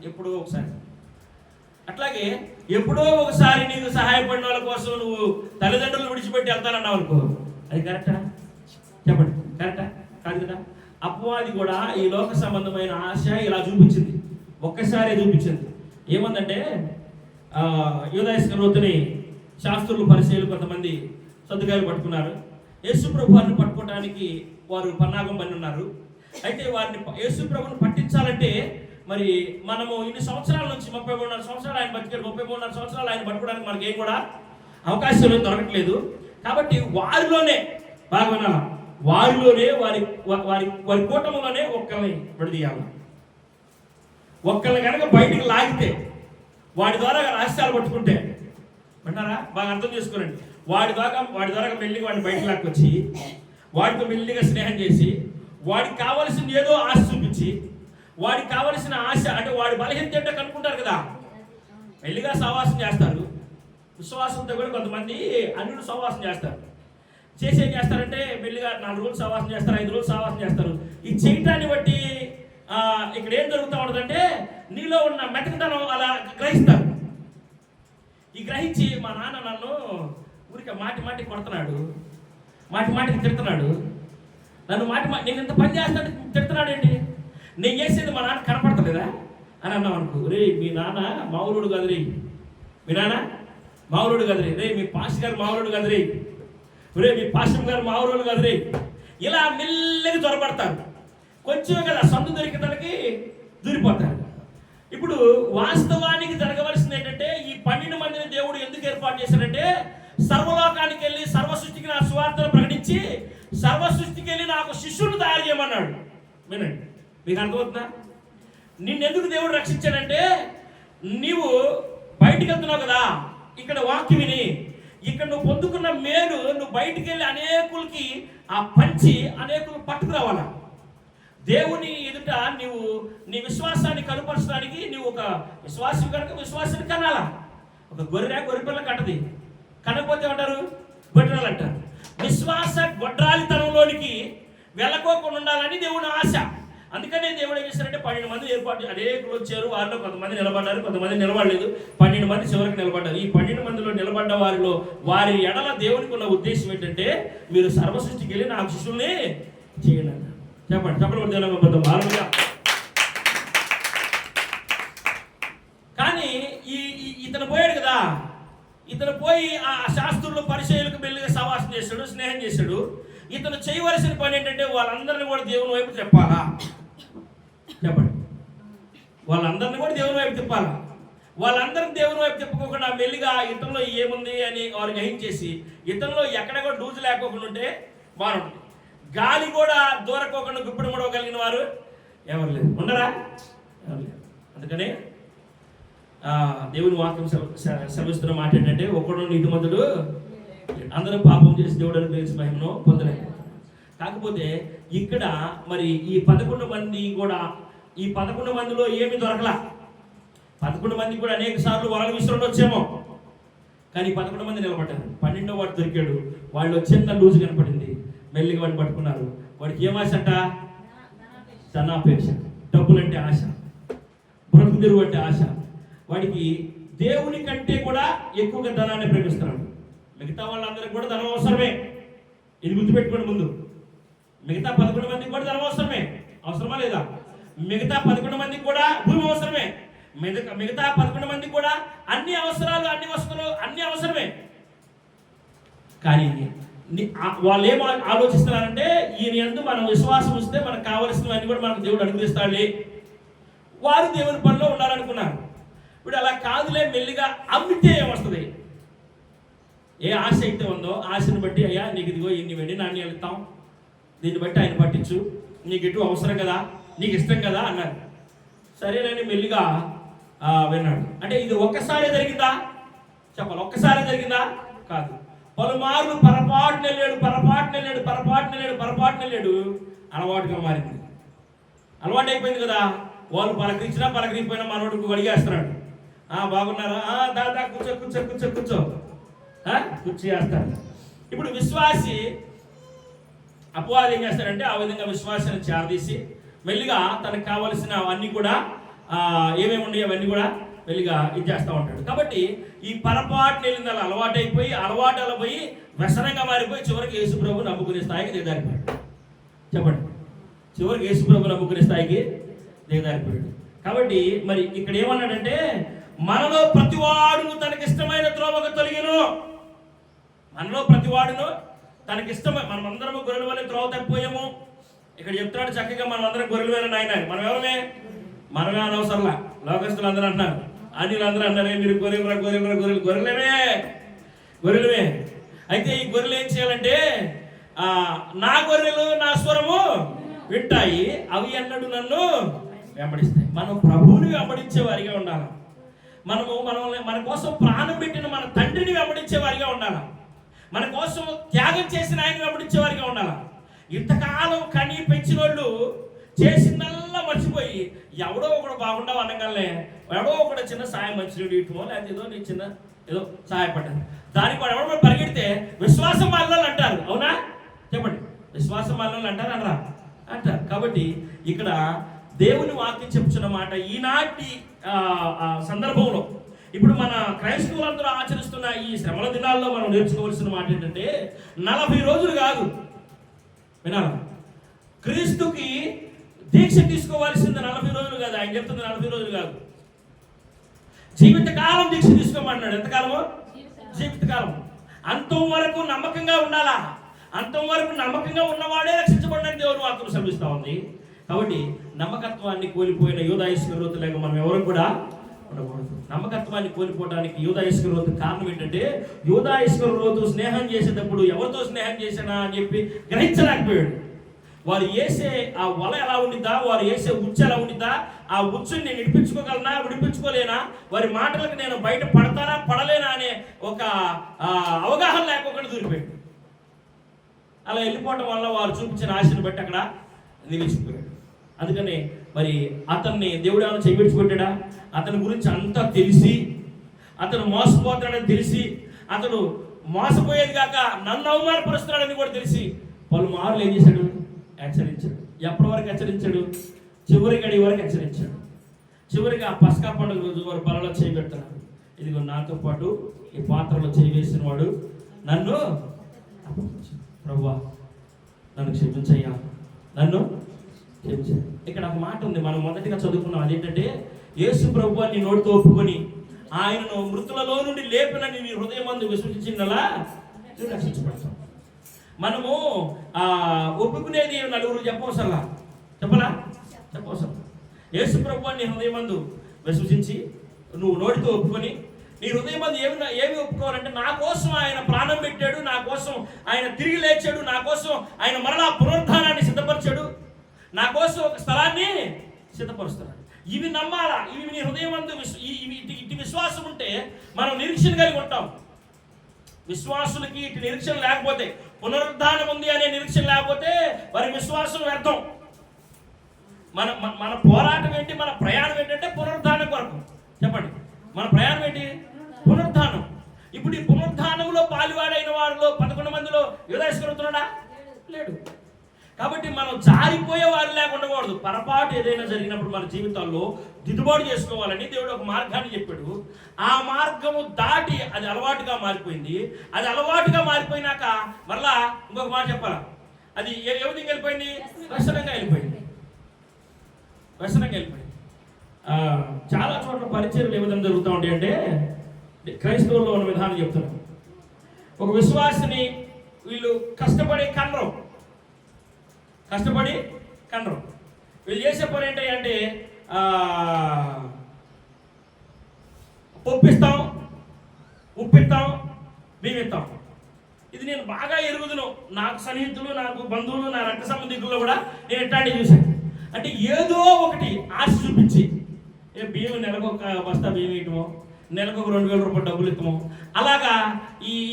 ఎప్పుడో ఒకసారి. అట్లాగే ఎప్పుడో ఒకసారి నీకు సహాయపడిన వాళ్ళ కోసం నువ్వు తల్లిదండ్రులను విడిచిపెట్టి వెళ్తానన్నావు అనుకో, అది కరెక్టా? చెప్పండి, కరెక్టా? కాదు కదా. అపవాది కూడా ఈ లోక సంబంధమైన ఆశ ఇలా చూపించింది, ఒక్కసారి చూపించింది. ఏమందంటే యూదా ఇస్కరియోతుని శాస్త్రులు పరిచయాలు కొంతమంది సర్దుకాయలు పట్టుకున్నారు. యేసు ప్రభువుని పట్టుకోవడానికి వారు పన్నాగం పని ఉన్నారు. అయితే వారిని యేసు ప్రభువుని పట్టించాలంటే మరి మనము ఇన్ని సంవత్సరాల నుంచి 33.5 సంవత్సరాలు ఆయన బతికారు, 33.5 సంవత్సరాలు ఆయన పట్టుకోవడానికి మనకి ఏం కూడా అవకాశం దొరకట్లేదు. కాబట్టి వారిలోనే బాగా వినాల, వారిలోనే వారి వారి వారి కూటమిలోనే ఒక్కరిని విడదీయాలి. ఒక్కరిని కనుక బయటికి లాగితే, వాడి ద్వారా రహస్యాలు పట్టుకుంటే, విన్నారా? బాగా అర్థం చేసుకోనండి. వాడి ద్వారా మెల్లిగా వాడిని బయటకు లాక్కొచ్చి, వాడితో మెల్లిగా స్నేహం చేసి, వాడికి కావలసిన ఏదో ఆశ చూపించి, వాడికి కావలసిన ఆశ అంటే వాడి బలహీనత ఏంటో కనుక్కుంటారు కదా, మెల్లిగా సహవాసం చేస్తారు. విశ్వాసంతో కూడా కొంతమంది అన్యులు సహవాసం చేస్తారు. చేసి ఏం చేస్తారంటే మెల్లిగా 4 రోజులు సహవాసం చేస్తారు, 5 రోజులు సహవాసం చేస్తారు. ఈ చేయటాన్ని బట్టి ఇక్కడ ఏం జరుగుతూ ఉంటుందంటే, నీలో ఉన్న మెతకదనం అలా గ్రహిస్తారు. ఈ గ్రహించి మా నాన్న నన్ను ఊరికే మాటి కొడుతున్నాడు, మాటికి తిడుతున్నాడు, నన్ను నేను ఇంత పని చేస్తాడు తిడుతున్నాడు ఏంటి, నేను చేసేది మా నాన్న కనపడతలేదా అని అన్నాం అనుకో, రే మీ నాన్న మామూలుడు కాదు రే, మీ నాన్న మామూలుడు కాదు రే, మీ పాస్ గారు మామూలుడు కాదు రే, మీ పాశం గారు మామూలు కాదు రే, ఇలా మెల్లగా దొరపడతారు. కొంచెం కదా సందు దొరికేదానికి దూరిపోతారు. ఇప్పుడు వాస్తవానికి జరగవలసింది ఏంటంటే, ఈ 12 మందిని దేవుడు ఎందుకు ఏర్పాటు చేశాడంటే, సర్వలోకానికి వెళ్ళి సర్వ సృష్టికి నా సువార్తను ప్రకటించి, సర్వ సృష్టికి వెళ్ళి నాకు శిష్యులను తయారు చేయమన్నాడు. వినండి, మీకు అర్థమవుతుందా? నిన్నెందుకు దేవుడు రక్షించాడంటే, నీవు బయటికి వెళ్తున్నావు కదా, ఇక్కడ వాక్యం విని ఇక్కడ నువ్వు పొందుకున్న మేలు నువ్వు బయటికి వెళ్ళి అనేకులకి ఆ పంచి అనేకులు పట్టుకురావాలా. దేవుని ఎదుట నీవు నీ విశ్వాసాన్ని కనుపరచడానికి నీవు ఒక విశ్వాసం కనుక విశ్వాసాన్ని కనాలా. ఒక గొర్రె పిల్ల కట్టది, కనకపోతే అంటారు గొడ్రాలు అంటారు. విశ్వాస గొడ్రాలితనంలోనికి వెళ్ళకోకుండా ఉండాలని దేవుని ఆశ. అందుకనే దేవుడు ఏం చేశారంటే 12 మంది ఏర్పాటు, అనేకులు వచ్చారు, వారిలో కొంతమంది నిలబడ్డారు, కొంతమంది నిలబడలేదు, 12 మంది చివరికి నిలబడ్డారు. ఈ 12 మందిలో నిలబడ్డ వారిలో వారి ఎడల దేవునికి ఉన్న ఉద్దేశం ఏంటంటే, మీరు సర్వసృష్టికి వెళ్ళి నా శిష్యుల్ని చేయండి. చెప్పండి భారంగా. కానీ ఇతను పోయాడు కదా, ఇతను పోయి ఆ శాస్త్రులు పరిచయులకు మెల్లిగా సహవాసం చేశాడు, స్నేహం చేశాడు. ఇతను చేయవలసిన పని ఏంటంటే, వాళ్ళందరినీ కూడా దేవుని వైపు చెప్పాలా. చెప్పండి, వాళ్ళందరినీ కూడా దేవుని వైపు తిప్పాలా. వాళ్ళందరినీ దేవుని వైపు తిప్పుకోకుండా మెల్లిగా ఇతనిలో ఏముంది అని వారు గ్రహించేసి, ఇతనిలో ఎక్కడ కూడా లూజు లేకోకుండా ఉంటే బాగుంటుంది. గాలి కూడా దూరకోకుండా గుప్పిడి ముడవగలిగిన వారు ఎవరు లేదు, ఉండరా? ఎవరు లేదు. అందుకనే దేవుని వాక్యం సెలవిస్తున్న మాట ఏంటంటే, ఒక్కడు నీతిమంతుడు, అందరూ పాపం చేసి దేవుడు అనుగ్రహించి మహిమను పొందలేదు. కాకపోతే ఇక్కడ మరి ఈ 11 మంది కూడా, ఈ 11 మందిలో ఏమి దొరకలా. 11 మంది కూడా అనేక సార్లు వాళ్ళ విషయంలో వచ్చేమో, కానీ 11 మంది నిలబడ్డారు. 12వ వాడు దొరికాడు, వాళ్ళు చిన్న లూజు కనపడింది, మెల్లిగా వాడిని పట్టుకున్నారు. వాడికి ఏం ఆశ అంట? ధనాపేక్ష, డబ్బులంటే ఆశ, బ్రతుకు తెరువు అంటే ఆశ. వాడికి దేవుని కంటే కూడా ఎక్కువగా ధనాన్ని ప్రేమిస్తున్నాడు. మిగతా వాళ్ళందరికీ కూడా ధనం అవసరమే, ఇది గుర్తుపెట్టుకోండి ముందు. మిగతా 11 మందికి కూడా ధనం అవసరమే, అవసరమా లేదా? మిగతా 11 మందికి కూడా భూమి అవసరమే, మిగతా 11 మందికి కూడా అన్ని అవసరాలు, అన్ని వస్తువులు అన్ని అవసరమే. కానీ వాళ్ళు ఏం ఆలోచిస్తున్నారంటే, ఈయన యందు మనం విశ్వాసం వస్తే మనకు కావలసినవన్నీ కూడా మనకు దేవుడు అనుగ్రహిస్తాడు. వారు దేవుని పనిలో ఉండాలనుకున్నారు. ఇప్పుడు అలా కాదులే, మెల్లిగా అమ్మితే ఏమొస్తుంది? ఏ ఆశ అయితే ఉందో ఆశను బట్టి, అయ్యా నీకు ఇదిగో ఇన్ని వెండి నాణ్యాలు ఇస్తాం, దీన్ని బట్టి ఆయన పట్టించు, నీకు ఎటు అవసరం కదా, నీకు ఇష్టం కదా అన్నారు. సరేనని మెల్లిగా విన్నాడు. అంటే ఇది ఒక్కసారి జరిగిందా? చెప్పాలి. ఒక్కసారి జరిగిందా? కాదు. పలుమార్లు పొరపాటున వెళ్ళాడు. అలవాటుగా మారింది. అలవాటు అయిపోయింది కదా. వాళ్ళు పలకరించినా పలకరించిపోయినా మనోడికి అడిగేస్తున్నాడు. బాగున్నారా? దాదా కూర్చో కూర్చేస్తాడు. ఇప్పుడు విశ్వాసి అపవాది ఏం చేస్తాడంటే ఆ విధంగా విశ్వాసాన్ని చేరదీసి మెల్లిగా తనకు కావలసిన అవన్నీ కూడా ఏమేమి ఉన్నాయి అవన్నీ కూడా మెల్లిగా ఇచ్చేస్తూ ఉంటాడు. కాబట్టి ఈ పొరపాటు వెళ్ళింది అలా అలవాటు పోయి వ్యసనంగా మారిపోయి చివరికి యేసుప్రభు నమ్ముకునే స్థాయికి దిగజారిపోయాడు. చెప్పండి, చివరికి యేసుప్రభు నమ్ముకునే స్థాయికి దిగజారిపోయాడు. కాబట్టి మరి ఇక్కడ ఏమన్నాడంటే మనలో ప్రతివాడును తనకిష్టమైన త్రోవకు తొలగిను. మనలో ప్రతివాడును తనకిష్టమైన, మనమందరము గొర్రెల వల్ల త్రోవ తప్పిపోయాము. ఇక్కడ చెప్తున్నాడు చక్కగా మనం అందరం గొర్రెలు నాయన. మనం మనమే అనవసరంలా. లోకస్తులు అందరూ అంటున్నారు, అన్యులు అందరూ అన్నారే మీరు గొర్రెలమే. అయితే ఈ గొర్రెలు ఏం చేయాలంటే నా గొర్రెలు నా స్వరము వింటాయి, అవి అన్నడు నన్ను వెంబడిస్తాయి. మనం ప్రభువుని వెంబడించే వారిగా ఉండాలి. మన కోసం ప్రాణం పెట్టిన మన తండ్రిని వెంబడించే వారిగా ఉండాలి. మన కోసం త్యాగం చేసిన ఆయన వెంబడించే వారిగా ఉండాలి. ఇంతకాలం కని పెంచిన వాళ్ళు చేసిందల్లా మర్చిపోయి ఎవడో ఒకడు బాగుండవు అనగానే ఎవడో ఒకడు చిన్న సాయం మంచినీడు ఇటుమో లేకపోతే ఏదో సహాయపడ్డారు. దానికి వాడు ఎవడో పరిగెడితే విశ్వాసం మాలిన అంటారు. అవునా? చెప్పండి, విశ్వాసం మాలిన అంటారు అంటారు. కాబట్టి ఇక్కడ దేవుని వాక్యం చెప్తున్న మాట ఈనాటి సందర్భంలో ఇప్పుడు మన క్రైస్తవులందరూ ఆచరిస్తున్న ఈ శ్రమల దినాల్లో మనం నేర్చుకోవాల్సిన మాట ఏంటంటే 40 రోజులు కాదు వినాలి. క్రీస్తుకి దీక్ష తీసుకోవాల్సింది 40 రోజులు కాదు. ఆయన చెప్తుంది 40 రోజులు కాదు, జీవితకాలం దీక్ష తీసుకోమన్నాడు. ఎంతకాలమో? జీవితకాలం. అంతం వరకు నమ్మకంగా ఉండాలా. అంతం వరకు నమ్మకంగా ఉన్నవాడే రక్షించబడినట్టు దేవుని వాక్యం శ్రమిస్తూ ఉంది. కాబట్టి నమ్మకత్వాన్ని కోల్పోయిన యూదా ఇస్కరియోతు లేక మనం ఎవరు కూడా ఉండకూడదు. నమ్మకత్వాన్ని కోల్పోవడానికి యూదా ఇస్కరియోతు కారణం ఏంటంటే యూదా ఇస్కరియోతు స్నేహం చేసేటప్పుడు ఎవరితో స్నేహం చేసినా అని చెప్పి గ్రహించలేకపోయాడు. వారు వేసే ఆ వల ఎలా ఉండిద్దా, వారు వేసే ఉచ్చు ఎలా ఉండిద్దా, ఆ ఉచ్చుని నేను విడిపించుకోగలనా విడిపించుకోలేనా, వారి మాటలకు నేను బయట పడతానా పడలేనా అనే ఒక అవగాహన లేకపోకుండా దూరిపోయాడు. అలా వెళ్ళిపోవడం వల్ల వారు చూపించిన ఆశను బట్టి అక్కడ నిలిచిపోయాడు. అందుకని మరి అతన్ని దేవుడు ఏమైనా చేయించుకుంటాడా? అతని గురించి అంతా తెలిసి అతను మోసపోతాడని తెలిసి అతడు మోసపోయేది కాక నన్ను అవమానపరుస్తున్నాడని కూడా తెలిసి పలుమార్లు ఏం చేశాడు? హెచ్చరించాడు. ఎప్పటి వరకు హెచ్చరించాడు? చివరి గడి వరకు హెచ్చరించాడు. చివరికి ఆ పస్కా పండుగ రోజు వారు బలలో చేయబెడుతున్నాడు. ఇదిగో నాతో పాటు ఈ పాత్రలో చేయి వేసిన వాడు నన్ను ప్రభువా నన్ను క్షమించయ్యా, నన్ను క్షమించు. ఇక్కడ ఒక మాట ఉంది మనం మొదటిగా చదువుకున్నాం. అదేంటంటే యేసు ప్రభువాన్ని నోటితో ఒప్పుకొని ఆయనను మృతులలో నుండి లేపినని నీ హృదయమందు విశ్వసించినలా నువ్వు రక్షించబడతావు. మనము ఒప్పుకునేది నలుగురు చెప్పవసరలా, చెప్పవసరం. యేసు ప్రభువాన్ని హృదయమందు విశ్వసించి నువ్వు నోటితో ఒప్పుకొని నీ హృదయమందు ఏమి ఒప్పుకోవాలంటే నా కోసం ఆయన ప్రాణం పెట్టాడు, నా కోసం ఆయన తిరిగి లేచాడు, నా కోసం ఆయన మరలా పునరుద్ధానాన్ని సిద్ధపరిచాడు, నా కోసం ఒక స్థలాన్ని సిద్ధపరుస్తున్నాడు. ఇవి నమ్మాలా. ఇవి నీ హృదయమందు ఇటు విశ్వాసం ఉంటే మనం నిరీక్షణ కలిగి ఉంటాం. విశ్వాసులకి ఇటు నిరీక్షణ లేకపోతే, పునరుద్ధానం ఉంది అనే నిరీక్షణ లేకపోతే వారి విశ్వాసం వ్యర్థం. మన పోరాటం ఏంటి? మన ప్రయాణం ఏంటంటే పునరుద్ధానం కొరకు. చెప్పండి, మన ప్రయాణం ఏంటి? పునరుద్ధానం. ఇప్పుడు ఈ పునరుద్ధానంలో పాలువాడైన వారిలో 11 మందిలో యూదా ఇస్కరియోతున్నాడా? లేడు. కాబట్టి మనం జారిపోయే వారు లేకుండా ఉండకూడదు. పొరపాటు ఏదైనా జరిగినప్పుడు మన జీవితాల్లో దిద్దుబాటు చేసుకోవాలని దేవుడు ఒక మార్గాన్ని చెప్పాడు. ఆ మార్గము దాటి అది అలవాటుగా మారిపోయింది. అది అలవాటుగా మారిపోయినాక మరలా ఇంకొక మాట చెప్పాలా, అది ఏ విధంగా వెళ్ళిపోయింది? వ్యసనంగా వెళ్ళిపోయింది. చాలా చోట్ల పరిచర్యలు ఏ విధంగా జరుగుతూ ఉంటాయి అంటే క్రైస్తవుల్లో ఉన్న విధానం చెప్తున్నాను. ఒక విశ్వాసిని వీళ్ళు కష్టపడి కనరు. వీళ్ళు చేసే పని ఏంటంటే పొప్పిస్తాం, ఉప్పిస్తాం, బియ్యమిస్తాం. ఇది నేను బాగా ఎరుగుదును. నాకు సన్నిహితులు, నాకు బంధువులు, నా రక్త సంబంధికుల్లో కూడా నేను ఎట్లాంటివి చూశాను. అంటే ఏదో ఒకటి ఆశ చూపించి బియ్యం నెలకు ఒక బస్తా బియ్యం వేయటమో, నెలకు ఒక 2,000 రూపాయలు డబ్బులు ఇస్తాము. అలాగా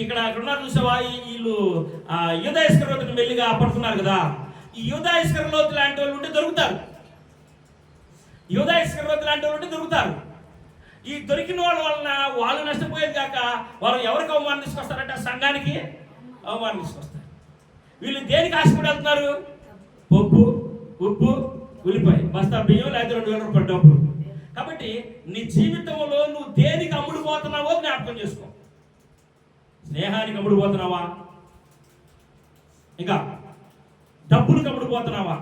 ఇక్కడ ఉన్నారు చూసావా, వీళ్ళు యూదా ఇస్కరియోతుని మెల్లిగా పడుతున్నారు కదా. ఈ యూదా ఇస్కరియోతు లాంటి వాళ్ళు ఉంటే దొరుకుతారు. యూదా ఇస్కరియోతు లాంటి వాళ్ళు ఉంటే దొరుకుతారు. ఈ దొరికిన వాళ్ళ వలన వాళ్ళు నష్టపోయేది కాక వాళ్ళు ఎవరికి అవమానం తీసుకొస్తారంటే సంఘానికి అవమానం తీసుకొస్తారు. వీళ్ళు దేనికి ఆశపడి వెళ్తున్నారు? పప్పు, ఉప్పు, ఉల్లిపాయ, బస్తా బియ్యం, లేకపోతే 2,000 రూపాయల డబ్బులు. కాబట్టి నీ జీవితంలో నువ్వు దేనికి అమ్ముడుపోతున్నావో జ్ఞాపకం చేసుకో. స్నేహానికి అమ్ముడుపోతున్నావా? ఇంకా డబ్బులకు అమ్ముడుపోతున్నావా?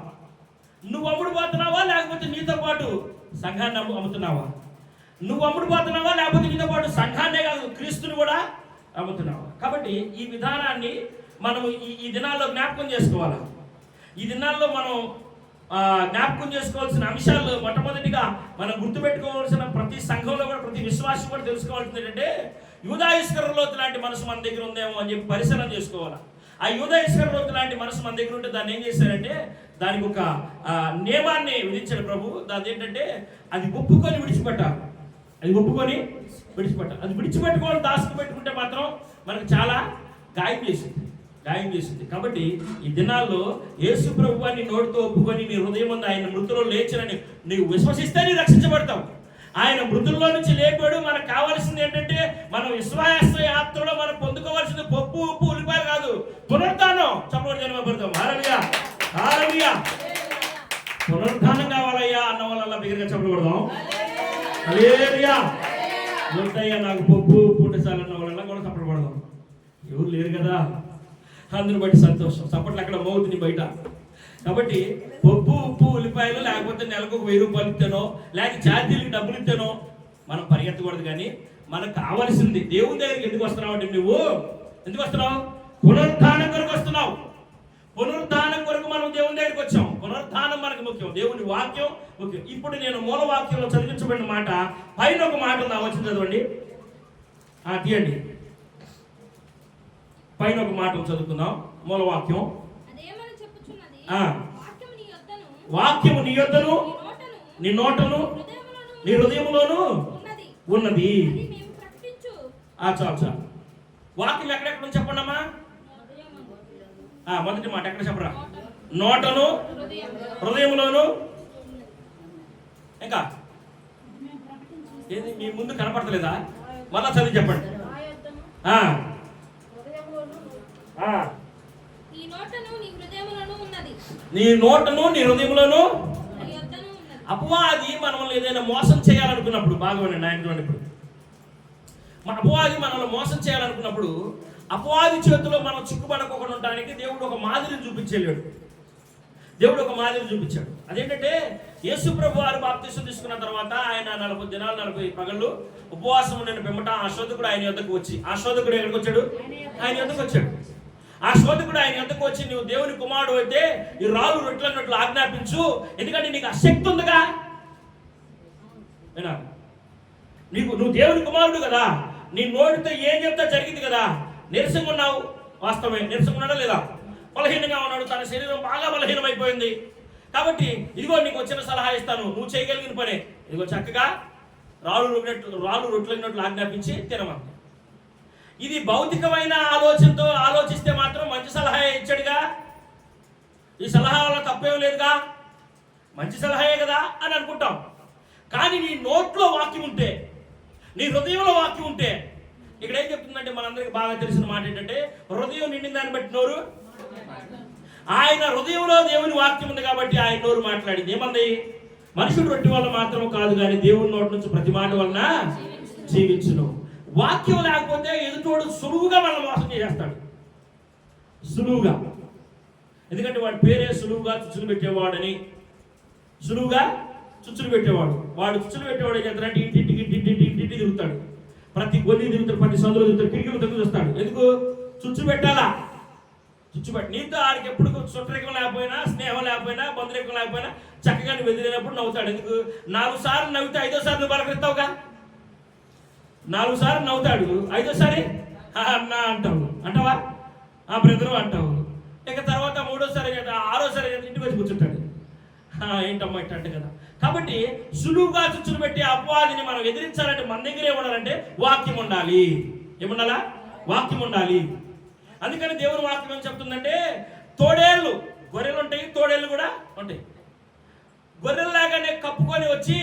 నువ్వు అమ్ముడుపోతున్నావా లేకపోతే నీతో పాటు సంఘాన్ని అమ్ముతున్నావా? నువ్వు అమ్ముడుపోతున్నావా లేకపోతే నీతో పాటు సంఘాన్నే కాదు క్రీస్తుని కూడా అమ్ముతున్నావా? కాబట్టి ఈ విధానాన్ని మనం ఈ దినాల్లో జ్ఞాపకం చేసుకోవాలి. ఈ దినాల్లో మనం జ్ఞాపకం చేసుకోవాల్సిన అంశాలు మొట్టమొదటిగా మనం గుర్తుపెట్టుకోవాల్సిన, ప్రతి సంఘంలో కూడా ప్రతి విశ్వాసం కూడా తెలుసుకోవాల్సింది ఏంటంటే యూదా ఇస్కరియోతు లాంటి మనసు మన దగ్గర ఉందేమో అని చెప్పి పరిశీలన చేసుకోవాలి. ఆ యూదా ఇస్కరియోతు లాంటి మనసు మన దగ్గర ఉంటే దాన్ని ఏం చేశారంటే దానికి ఒక నియమాన్ని విధించాడు ప్రభు. దాని ఏంటంటే అది ఒప్పుకొని విడిచిపెట్టాలి. అది ఒప్పుకొని విడిచిపెట్టాలి. అది విడిచిపెట్టుకోవాలి దాసుకు పెట్టుకుంటే మాత్రం మనకు చాలా గాయం చేసింది. కాబట్టి ఈ దినాల్లో యేసు ప్రభువాన్ని నోటితో ఒప్పుకొని నీ హృదయం ముందు ఆయన మృతుల్లో లేచినని నీవు విశ్వసిస్తే నీ రక్షించబడతావు. ఆయన మృతుల్లో నుంచి లేపాడు. మనకు కావాల్సింది ఏంటంటే మనం విశ్వాస యాత్రలో మనం పొందుకోవాల్సింది పప్పు, ఉప్పు, ఉల్లిపాయలు కాదు, పునరుద్ధానం. చెప్పబడి జన్మపడతాం. హల్లెలూయా. పునరుద్ధానం కావాలయ్యా అన్న వాళ్ళ బిగ్గరగా చెప్పబడదాం. హల్లెలూయా. వద్దయ్యా నాకు పప్పు పూటసాలన్న వాళ్ళ కూడా చెప్పబడదాం. ఎవరు లేరు కదా, అందుని బట్టి సంతోషం. చప్పట్లు అక్కడ మౌతుని బయట. కాబట్టి పప్పు, ఉప్పు, ఉల్లిపాయలు లేకపోతే నెలకు 1,000 రూపాయలు ఇస్తానో లేక ఛార్జీలకు డబ్బులు ఇస్తానో మనం పరిగెత్తకూడదు. కానీ మనకు కావాల్సింది దేవుని దగ్గరికి ఎందుకు వస్తున్నావు అంటే, నువ్వు ఎందుకు వస్తున్నావు? పునరుద్ధానం కొరకు వస్తున్నావు. పునరుద్ధానం కొరకు మనం దేవుని దగ్గరికి వచ్చాం. పునరుద్ధానం మనకు ముఖ్యం, దేవుని వాక్యం ముఖ్యం. ఇప్పుడు నేను మూల వాక్యంలో చదివించబడిన మాట పైన ఒక మాట ఉంది, వచ్చింది చదవండి, తీయండి. పైన ఒక మాట చదువుకుందాం. మూల వాక్యం. వాక్యము నీ యొద్దను నీ నోటను నీ హృదయములోను ఉన్నది. చాలు. వాక్యం ఎక్కడెక్కడ చెప్పండి అమ్మా. మొదటి మాట ఎక్కడ చెప్పరా? నోటను హృదయములోను. ఇంకా ఏది మీ ముందు కనపడతలేదా? మళ్ళా చదివి చెప్పండి. నీ నోటను నీ హృదయంలోను. అపవాది మనల్ని ఏదైనా మోసం చేయాలనుకున్నప్పుడు, బాగా వినండి ఆయన చూడండి. ఇప్పుడు అపవాది మనల్ని మోసం చేయాలనుకున్నప్పుడు అపవాది చేతిలో మనం చిక్కుపడకుండా ఉండడానికి దేవుడు ఒక మాదిరిని చూపించాడు. అదేంటంటే యేసు ప్రభు వారు బాప్తిసం తీసుకున్న తర్వాత ఆయన 40 దినాలు 40 పగళ్ళు ఉపవాసం ఉండిన పిమ్మట ఆ శోధకుడు ఆయన యొద్దకు వచ్చి, ఆ శోధకుడు ఎక్కడికి వచ్చాడు? ఆయన యొద్దకు వచ్చాడు. ఆ శోధకుడు ఆయన యొద్దకు వచ్చి, నువ్వు దేవుని కుమారుడు అయితే ఈ రాళ్ళు రొట్టెలన్నట్లు ఆజ్ఞాపించు, ఎందుకంటే నీకు ఆ శక్తి ఉందిగా. నువ్వు దేవుని కుమారుడు కదా, నీ నోటితో ఏం చెప్తా జరిగింది కదా. నీరసంగా ఉన్నావు, వాస్తవమే. నీరసంగా ఉన్నాడా లేదా? బలహీనంగా ఉన్నాడు, తన శరీరం బాగా బలహీనమైపోయింది. కాబట్టి ఇదిగో నీకు వచ్చిన సలహా ఇస్తాను, నువ్వు చేయగలిగిన పనే ఇదిగో చక్కగా రాళ్ళు రొట్టెలన్నట్లు ఆజ్ఞాపించి తినమని. ఇది భౌతికమైన ఆలోచనతో ఆలోచిస్తే మాత్రం మంచి సలహా ఇచ్చాడుగా. ఈ సలహా వల్ల తప్పేం లేదుగా, మంచి సలహాయే కదా అని అనుకుంటాం. కానీ నీ నోట్లో వాక్యం ఉంటే, నీ హృదయంలో వాక్యం ఉంటే, ఇక్కడ ఏం చెప్తుందంటే మనందరికి బాగా తెలిసిన మాట ఏంటంటే, హృదయం నిండిన దాన్ని బట్టి నోరు. ఆయన హృదయంలో దేవుని వాక్యం ఉంది కాబట్టి ఆయన నోరు మాట్లాడింది. ఏమంది? మనుషుడు రొట్టె వల్ల మాత్రం కాదు కానీ దేవుని నోటి నుంచి ప్రతి మాట వలన జీవించును. వాక్యం లేకపోతే ఎదుటోడు సులువుగా మనల్ని మోసం చేసేస్తాడు, సులువుగా. ఎందుకంటే వాడి పేరే సులువుగా చుచ్చులు పెట్టేవాడని. సులువుగా చుచ్చులు పెట్టేవాడు. వాడు చుచ్చులు పెట్టేవాడు ఏం చేస్తాడంటే ఇంటింటికి తిరుగుతాడు, ప్రతి గొల్లి తిరుగుతాడు, ప్రతి సందులో తిరుగుతాడు, కిటికీలు దగ్గర చూస్తాడు. ఎందుకు? చుచ్చు పెట్టాలా. చుచ్చు పెట్టి నీతో ఆడికి ఎప్పుడు చుట్టరికం లేకపోయినా, స్నేహం లేకపోయినా, బంధురికం లేకపోయినా చక్కగా నువ్వు ఎదిరినప్పుడు నవ్వుతాడు. ఎందుకు? 4 సార్లు నవ్వితే 5వ సారి నువ్వు పలకరిస్తావుగా. 4 సార్లు నవ్వుతాడు, 5వ సారి అన్నా అంటావా? బ్రదరు అంటావు. ఇక తర్వాత 3వ సారి 6వ సారి ఇంటికి వచ్చి కూర్చుంటాడు. ఏంటమ్మా ఇట్ట అంటే కదా. కాబట్టి సులువుగా చుచ్చులు పెట్టి అపవాదిని మనం ఎదిరించాలంటే మన దగ్గర ఏముండాలంటే వాక్యం ఉండాలి. ఏముండాలా? వాక్యం ఉండాలి. అందుకని దేవుని వాక్యం ఏం చెప్తుందంటే, తోడేళ్ళు, గొర్రెలు ఉంటాయి, తోడేళ్ళు కూడా ఉంటాయి. గొర్రెల్లాగానే కప్పుకొని వచ్చి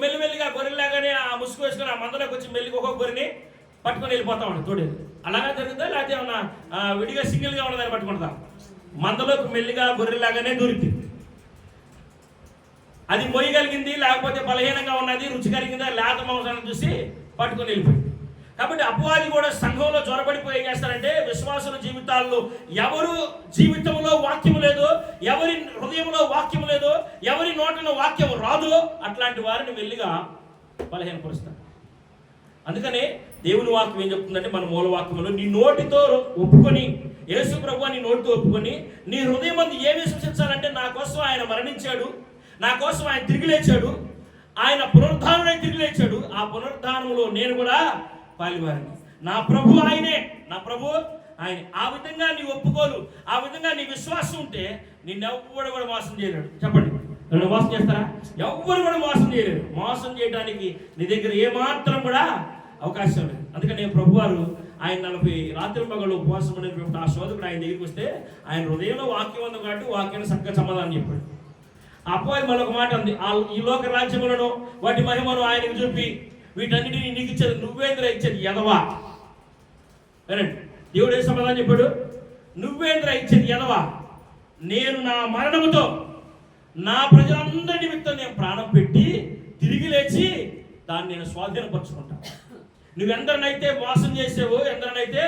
మెల్లిమెల్లిగా గొర్రెల్లాగానే ఆ ముసుగు వేసుకొని ఆ మందలోకి వచ్చి మెల్లిగా ఒక్కొక్క గొర్రెని పట్టుకొని వెళ్ళిపోతా ఉంటాడు తోడేళ్ళు. అలాగే జరుగుతుందా? లేకపోతే ఏమన్నా విడిగా సింగిల్గా ఉన్నదాన్ని పట్టుకుంటా? మందలోకి మెల్లిగా గొర్రెల్లాగానే దూరింది. అది మొయ్యగలిగింది, లేకపోతే బలహీనంగా ఉన్నది, రుచి కలిగిందా, లేత మాంసాన్ని చూసి పట్టుకొని వెళ్ళిపోయింది. కాబట్టి అపవాది కూడా సంఘంలో జ్వరపడిపోయి ఏం చేస్తారంటే, విశ్వాసుల జీవితాల్లో ఎవరు జీవితంలో వాక్యం లేదో, ఎవరి హృదయంలో వాక్యం లేదో, ఎవరి నోటిలో వాక్యం రాదో అట్లాంటి వారిని మెల్లిగా బలహీనపరుస్తారు. అందుకనే దేవుని వాక్యం ఏం చెప్తుందంటే, మన మూల వాక్యంలో నీ నోటితో ఒప్పుకొని, యేసు ప్రభువు నీ నోటితో ఒప్పుకొని, నీ హృదయం మంది ఏమి విశ్వసించాలంటే, నా కోసం ఆయన మరణించాడు, నా కోసం ఆయన తిరిగి లేచాడు, ఆయన పునరుద్ధానమై తిరిగి లేచాడు, ఆ పునరుద్ధానంలో నేను కూడా పాలివారిని, నా ప్రభు ఆయనే, నా ప్రభు ఆయన. ఆ విధంగా నీ ఒప్పుకోలు, ఆ విధంగా నీ విశ్వాసం ఉంటే నిన్నెవ్వడు కూడా మోసం చేయలేడు. చెప్పండి, నన్ను మోసం చేస్తారా? ఎవ్వరు కూడా మోసం చేయలేరు. మోసం చేయడానికి నీ దగ్గర ఏమాత్రం కూడా అవకాశం లేదు. అందుకని ప్రభు వారు ఆయన 40 రాత్రి పగలు ఉపవాసం అనేటువంటి ఆ శోధకుడు ఆయన దగ్గరికి వస్తే, ఆయన హృదయంలో వాక్యం ఉంది కాబట్టి వాక్యాన్ని చక్కగా సమాధానం చెప్పాడు. అపవాది మరొక మాట ఉంది, ఈ లోక రాజ్యములను వాటి మహిమను ఆయనకు చూపి వీటన్నిటిని నీకు ఇచ్చేది నువ్వేంద్ర ఇచ్చేది ఎదవా. దేవుడు ఏ సమాధానం చెప్పాడు? నువ్వేంద్ర ఇచ్చేది ఎదవా, నేను నా మరణముతో నా ప్రజలందరి నిమిత్తం నేను ప్రాణం పెట్టి తిరిగి లేచి దాన్ని నేను స్వాధీనపరుచుకుంటాను. నువ్వెందరినైతే మోసం చేసావో, ఎందరినైతే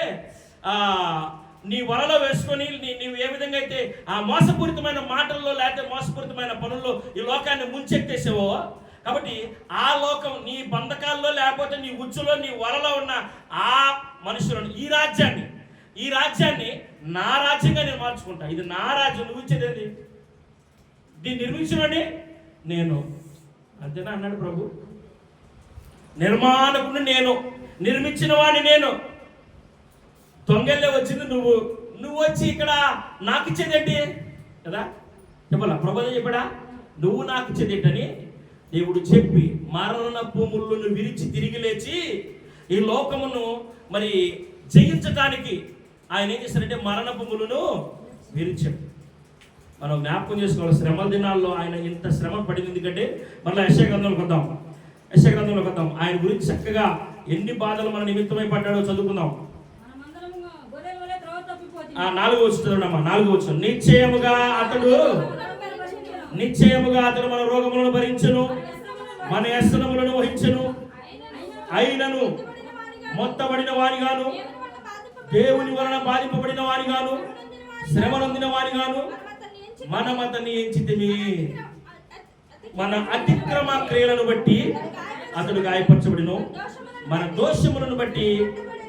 నీ వలలో వేసుకొని నీవు ఏ విధంగా అయితే ఆ మోసపూరితమైన మాటల్లో లేకపోతే మోసపూరితమైన పనుల్లో ఈ లోకాన్ని ముంచెత్తేసావో, కాబట్టి ఆ లోకం నీ బంధకాల్లో లేకపోతే నీ ఉచ్చులో నీ వలలో ఉన్న ఆ మనుషులను, ఈ రాజ్యాన్ని నా రాజ్యంగా నేను మార్చుకుంటా. ఇది నా రాజ్యం, నువ్వు ఇచ్చేది, దీన్ని నిర్మించినని నేను, అంతేనా అన్నాడు ప్రభు. నిర్మాణకుడు నేను, నిర్మించిన వాడిని నేను. తొంగెళ్ళే వచ్చింది నువ్వు వచ్చి ఇక్కడ నాకు ఇచ్చేదేంటి కదా చెప్పాలా? ప్రభు చెప్పాడా? నువ్వు నాకు ఇచ్చేదేంటని దేవుడు చెప్పి మరణపు ముళ్ళును విరిచి తిరిగి లేచి ఈ లోకమును మరి జయించటానికి ఆయన ఏం చేశారంటే మరణపు ముళ్ళును విరిచాడు. మనం జ్ఞాపకం చేసుకోవాలి, శ్రమల దినాల్లో ఆయన ఇంత శ్రమ పడింది. ఎందుకంటే మళ్ళీ యెషయా గ్రంథంలోకి వద్దాం. ఆయన గురించి చక్కగా ఎన్ని బాధలు మన నిమిత్తమై పడ్డాడో చదువుకుందాం. 4వ వచనం, నిశ్చయముగా అతడు మన రోగములను భరించెను, మన వ్యసనములను వహించెను, అయినను మొత్తబడిన వానిగాను, దేవుని వలన బాధింపబడిన వానిగాను, శ్రమ నొందిన వానిగాను మనం అతన్ని ఎంచితిమి. మన అతిక్రమ క్రియలను బట్టి అతడు గాయపరచబడిను, మన దోషములను బట్టి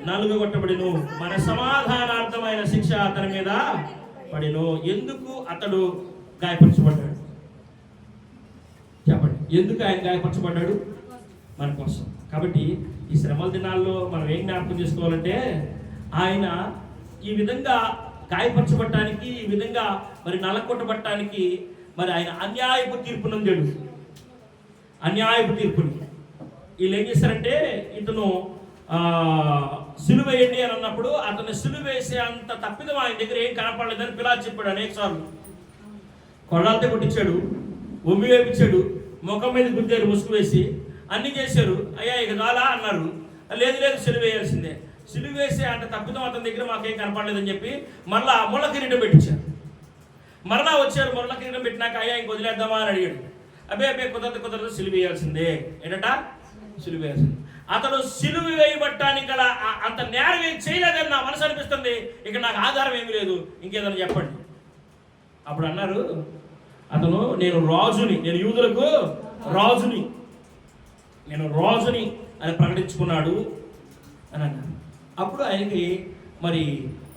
నలుగగొట్టబడిను, మన సమాధానార్థమైన శిక్ష అతని మీద పడిను. ఎందుకు అతడు గాయపరచబడ్డాడు? చెప్పండి, ఎందుకు ఆయన గాయపరచబడ్డాడు? మన కోసం. కాబట్టి ఈ శ్రమల దినాల్లో మనం ఏం జ్ఞాపకం చేసుకోవాలంటే, ఆయన ఈ విధంగా గాయపరచబడటానికి, ఈ విధంగా మరి నలకొట్టబడటానికి మరి ఆయన అన్యాయపు తీర్పు నొందాడు. అన్యాయపు తీర్పుని వీళ్ళు ఏం చేశారంటే, ఇతను సిలువ వేయండి అని అన్నప్పుడు అతను సిలువ వేసే అంత తప్పిదం ఆయన దగ్గర ఏం కనపడలేదని పిలాతు చెప్పాడు అనేక సార్లు. కొడాలతో కొట్టించాడు, ఒమ్మి వేపించాడు, ముఖం మీద గుద్దారు ముసుగు వేసి, అన్ని చేశారు. అయ్యా ఇక చాలా అన్నారు. లేదు సిలువ వేయాల్సిందే. సిలువ వేసే అంత తప్పిదం అతని దగ్గర మాకేం కనపడలేదని చెప్పి మళ్ళా ముళ్ళ కిరీటం పెట్టించారు. మరలా వచ్చారు, ముళ్ళ కిరీటం పెట్టినాక అయ్యా ఇంక వదిలేద్దామా అని అడిగాడు. అబ్బే కుదరదు, సిలువ వేయాల్సిందే. ఏంటట? సిలువ వేయాల్సిందే. అతడు సిలువ వేయబట్టానికి గల అంత నేరం ఏం చేయలేదని నా మనసు అనిపిస్తుంది. ఇక నాకు ఆధారం ఏమీ లేదు, ఇంకేదన్నా చెప్పండి. అప్పుడు అన్నారు, అతను నేను యూదులకు రాజుని అని ప్రకటించుకున్నాడు అని అన్నారు. అప్పుడు ఆయనకి మరి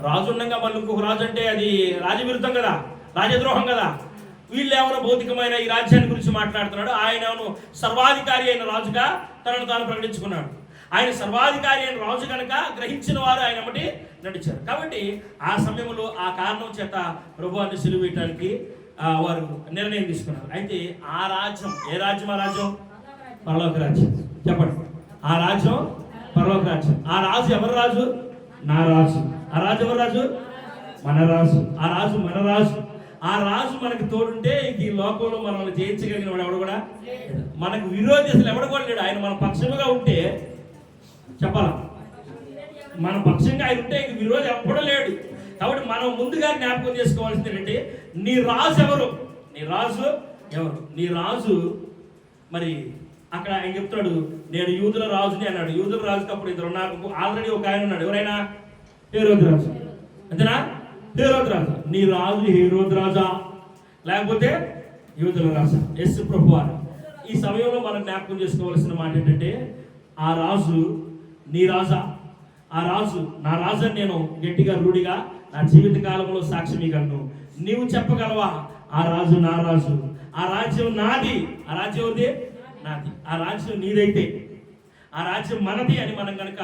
రాజు ఉండగా మళ్ళీ ఇంకొక రాజు అంటే అది రాజవిరుద్ధం కదా, రాజద్రోహం కదా. వీళ్ళు ఎవరో భౌతికమైన ఈ రాజ్యాన్ని గురించి మాట్లాడుతున్నాడు. ఆయన సర్వాధికారి అయిన రాజుగా తనను తాను ప్రకటించుకున్నాడు. ఆయన సర్వాధికారి అయిన రాజు కనుక గ్రహించిన వారు ఆయన బట్టి నడిచారు. కాబట్టి ఆ సమయంలో ఆ కారణం చేత ప్రభువాన్ని సిలువ వేయటానికి వారు నిర్ణయం తీసుకున్నారు. అయితే ఆ రాజ్యం, ఏ రాజ్యం? ఆ రాజ్యం పరలోక రాజ్యం. చెప్పండి, ఆ రాజ్యం పరలోక రాజ్యం. ఆ రాజు ఎవరు రాజు? నా రాజు. ఆ రాజు ఎవరు రాజు? మన రాజు. ఆ రాజు మన రాజు. ఆ రాజు మనకి తోడుంటే ఈ లోకంలో మనల్ని జయించగలిగిన వాడు ఎవడు కూడా, మనకు విరోధి అసలు ఎవడు కూడా లేడు. ఆయన మన పక్షముగా ఉంటే, చెప్పాలా, మన పక్షంగా ఆయన ఉంటే ఇంక విరోధి ఎప్పుడూ లేడు. కాబట్టి మనం ముందుగా జ్ఞాపకం చేసుకోవాల్సింది ఏంటంటే, నీ రాజు ఎవరు? నీ రాజు ఎవరు? నీ రాజు మరి అక్కడ ఆయన చెప్తాడు, నేను యూదుల రాజుని అన్నాడు. యూదుల రాజుకి అప్పుడు ఇద్దరు ఉన్నారు. ఆల్రెడీ ఒక ఆయన ఉన్నాడు. ఎవరైనా? హేరోదు రాజు. అంతేనా? హేరోదు రాజు. నీ రాజు హేరోదు రాజా, లేకపోతే యూదుల రాజా? యేసు ప్రభువారు. ఈ సమయంలో మనం జ్ఞాపకం చేసుకోవాల్సిన మాట ఏంటంటే, ఆ రాజు నీ రాజా? ఆ రాజు నా రాజు అని నేను గట్టిగా రూఢిగా నా జీవిత కాలంలో సాక్ష్యం ఇవ్వగలను. నీవు చెప్పగలవా? ఆ రాజు నా రాజు, ఆ రాజ్యం నాది. ఆ రాజ్యం ఎవరిది? నాది. ఆ రాజ్యం నీదైతే, ఆ రాజ్యం మనది అని మనం కనుక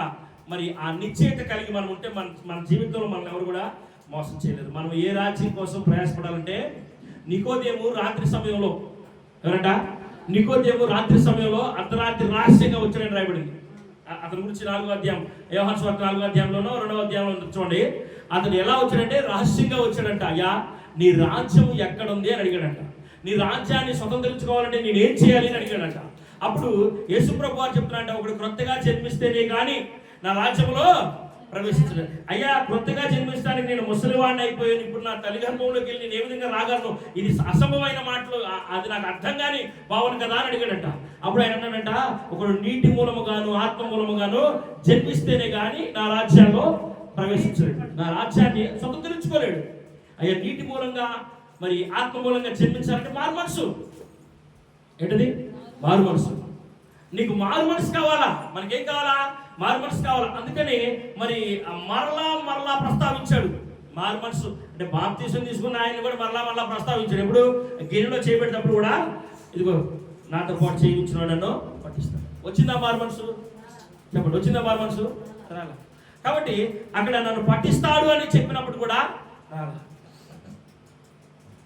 మరి ఆ నిశ్చయిత కలిగి మనం ఉంటే మన జీవితంలో మనం ఎవరు కూడా మోసం చేయలేదు. మనం ఏ రాజ్యం కోసం ప్రయాసపడాలంటే, నికోదేము రాత్రి సమయంలో, ఎవరంట? నికోదేము రాత్రి సమయంలో అర్ధరాత్రి రహస్యంగా వచ్చాడని రాయబడింది. అతని గురించి 4వ అధ్యాయం, యోహాను సువార్త 4వ అధ్యాయంలోనో 2వ అధ్యాయంలో చూడండి. అతను ఎలా వచ్చాడంటే రహస్యంగా వచ్చాడంట. అయ్యా, నీ రాజ్యం ఎక్కడుంది అని అడిగాడంట. నీ రాజ్యాన్ని స్వతంత్రించుకోవాలంటే నేనేం చేయాలి అని అడిగాడంట. అప్పుడు యేసుప్రభు వారు చెప్తున్నారంట, ఒకడు క్రొత్తగా జన్మిస్తేనే కానీ నా రాజ్యంలో ప్రవేశించలేదు. అయ్యా, క్రొత్తగా జన్మించడానికి నేను ముసలివాడిని అయిపోయాను, ఇప్పుడు నా తల్లిదండ్రులకి వెళ్ళి నేను ఏ విధంగా రాగలను? ఇది అసంభవమైన మాటలు, అది నాకు అర్థం కాని భావన కదా అని అడిగాడంట. అప్పుడు ఆయన అన్నాడంట, ఒకడు నీటి మూలముగాను ఆత్మ మూలముగాను జన్మిస్తేనే కానీ నా రాజ్యాల్లో ప్రవేశించలేడు, నా రాజ్యాన్ని స్వతంత్రించుకోలేడు. అయ్యా, నీటి మూలంగా మరి ఆత్మ మూలంగా జన్మించాలంటే మారు మనసు. ఏంటది? మారు మనసు. నీకు మారు మనసు కావాలా? మనకేం కావాలా? మారు మనసు కావాలా. అందుకని మరి మరలా ప్రస్తావించాడు మారు మనసు. అంటే బాప్తీసం తీసుకున్న ఆయన కూడా మరలా ప్రస్తావించాడు. ఎప్పుడు? గిన్నెలో చేయబెట్టేటప్పుడు కూడా, ఇదిగో నాతో పాటు చేయించిన నన్ను పట్టిస్తాడు. వచ్చిందా మారు మనసు? చెప్పండి, వచ్చిందా మారు మనసు? రాలా. కాబట్టి అక్కడ నన్ను పట్టిస్తాడు అని చెప్పినప్పుడు కూడా రాలా.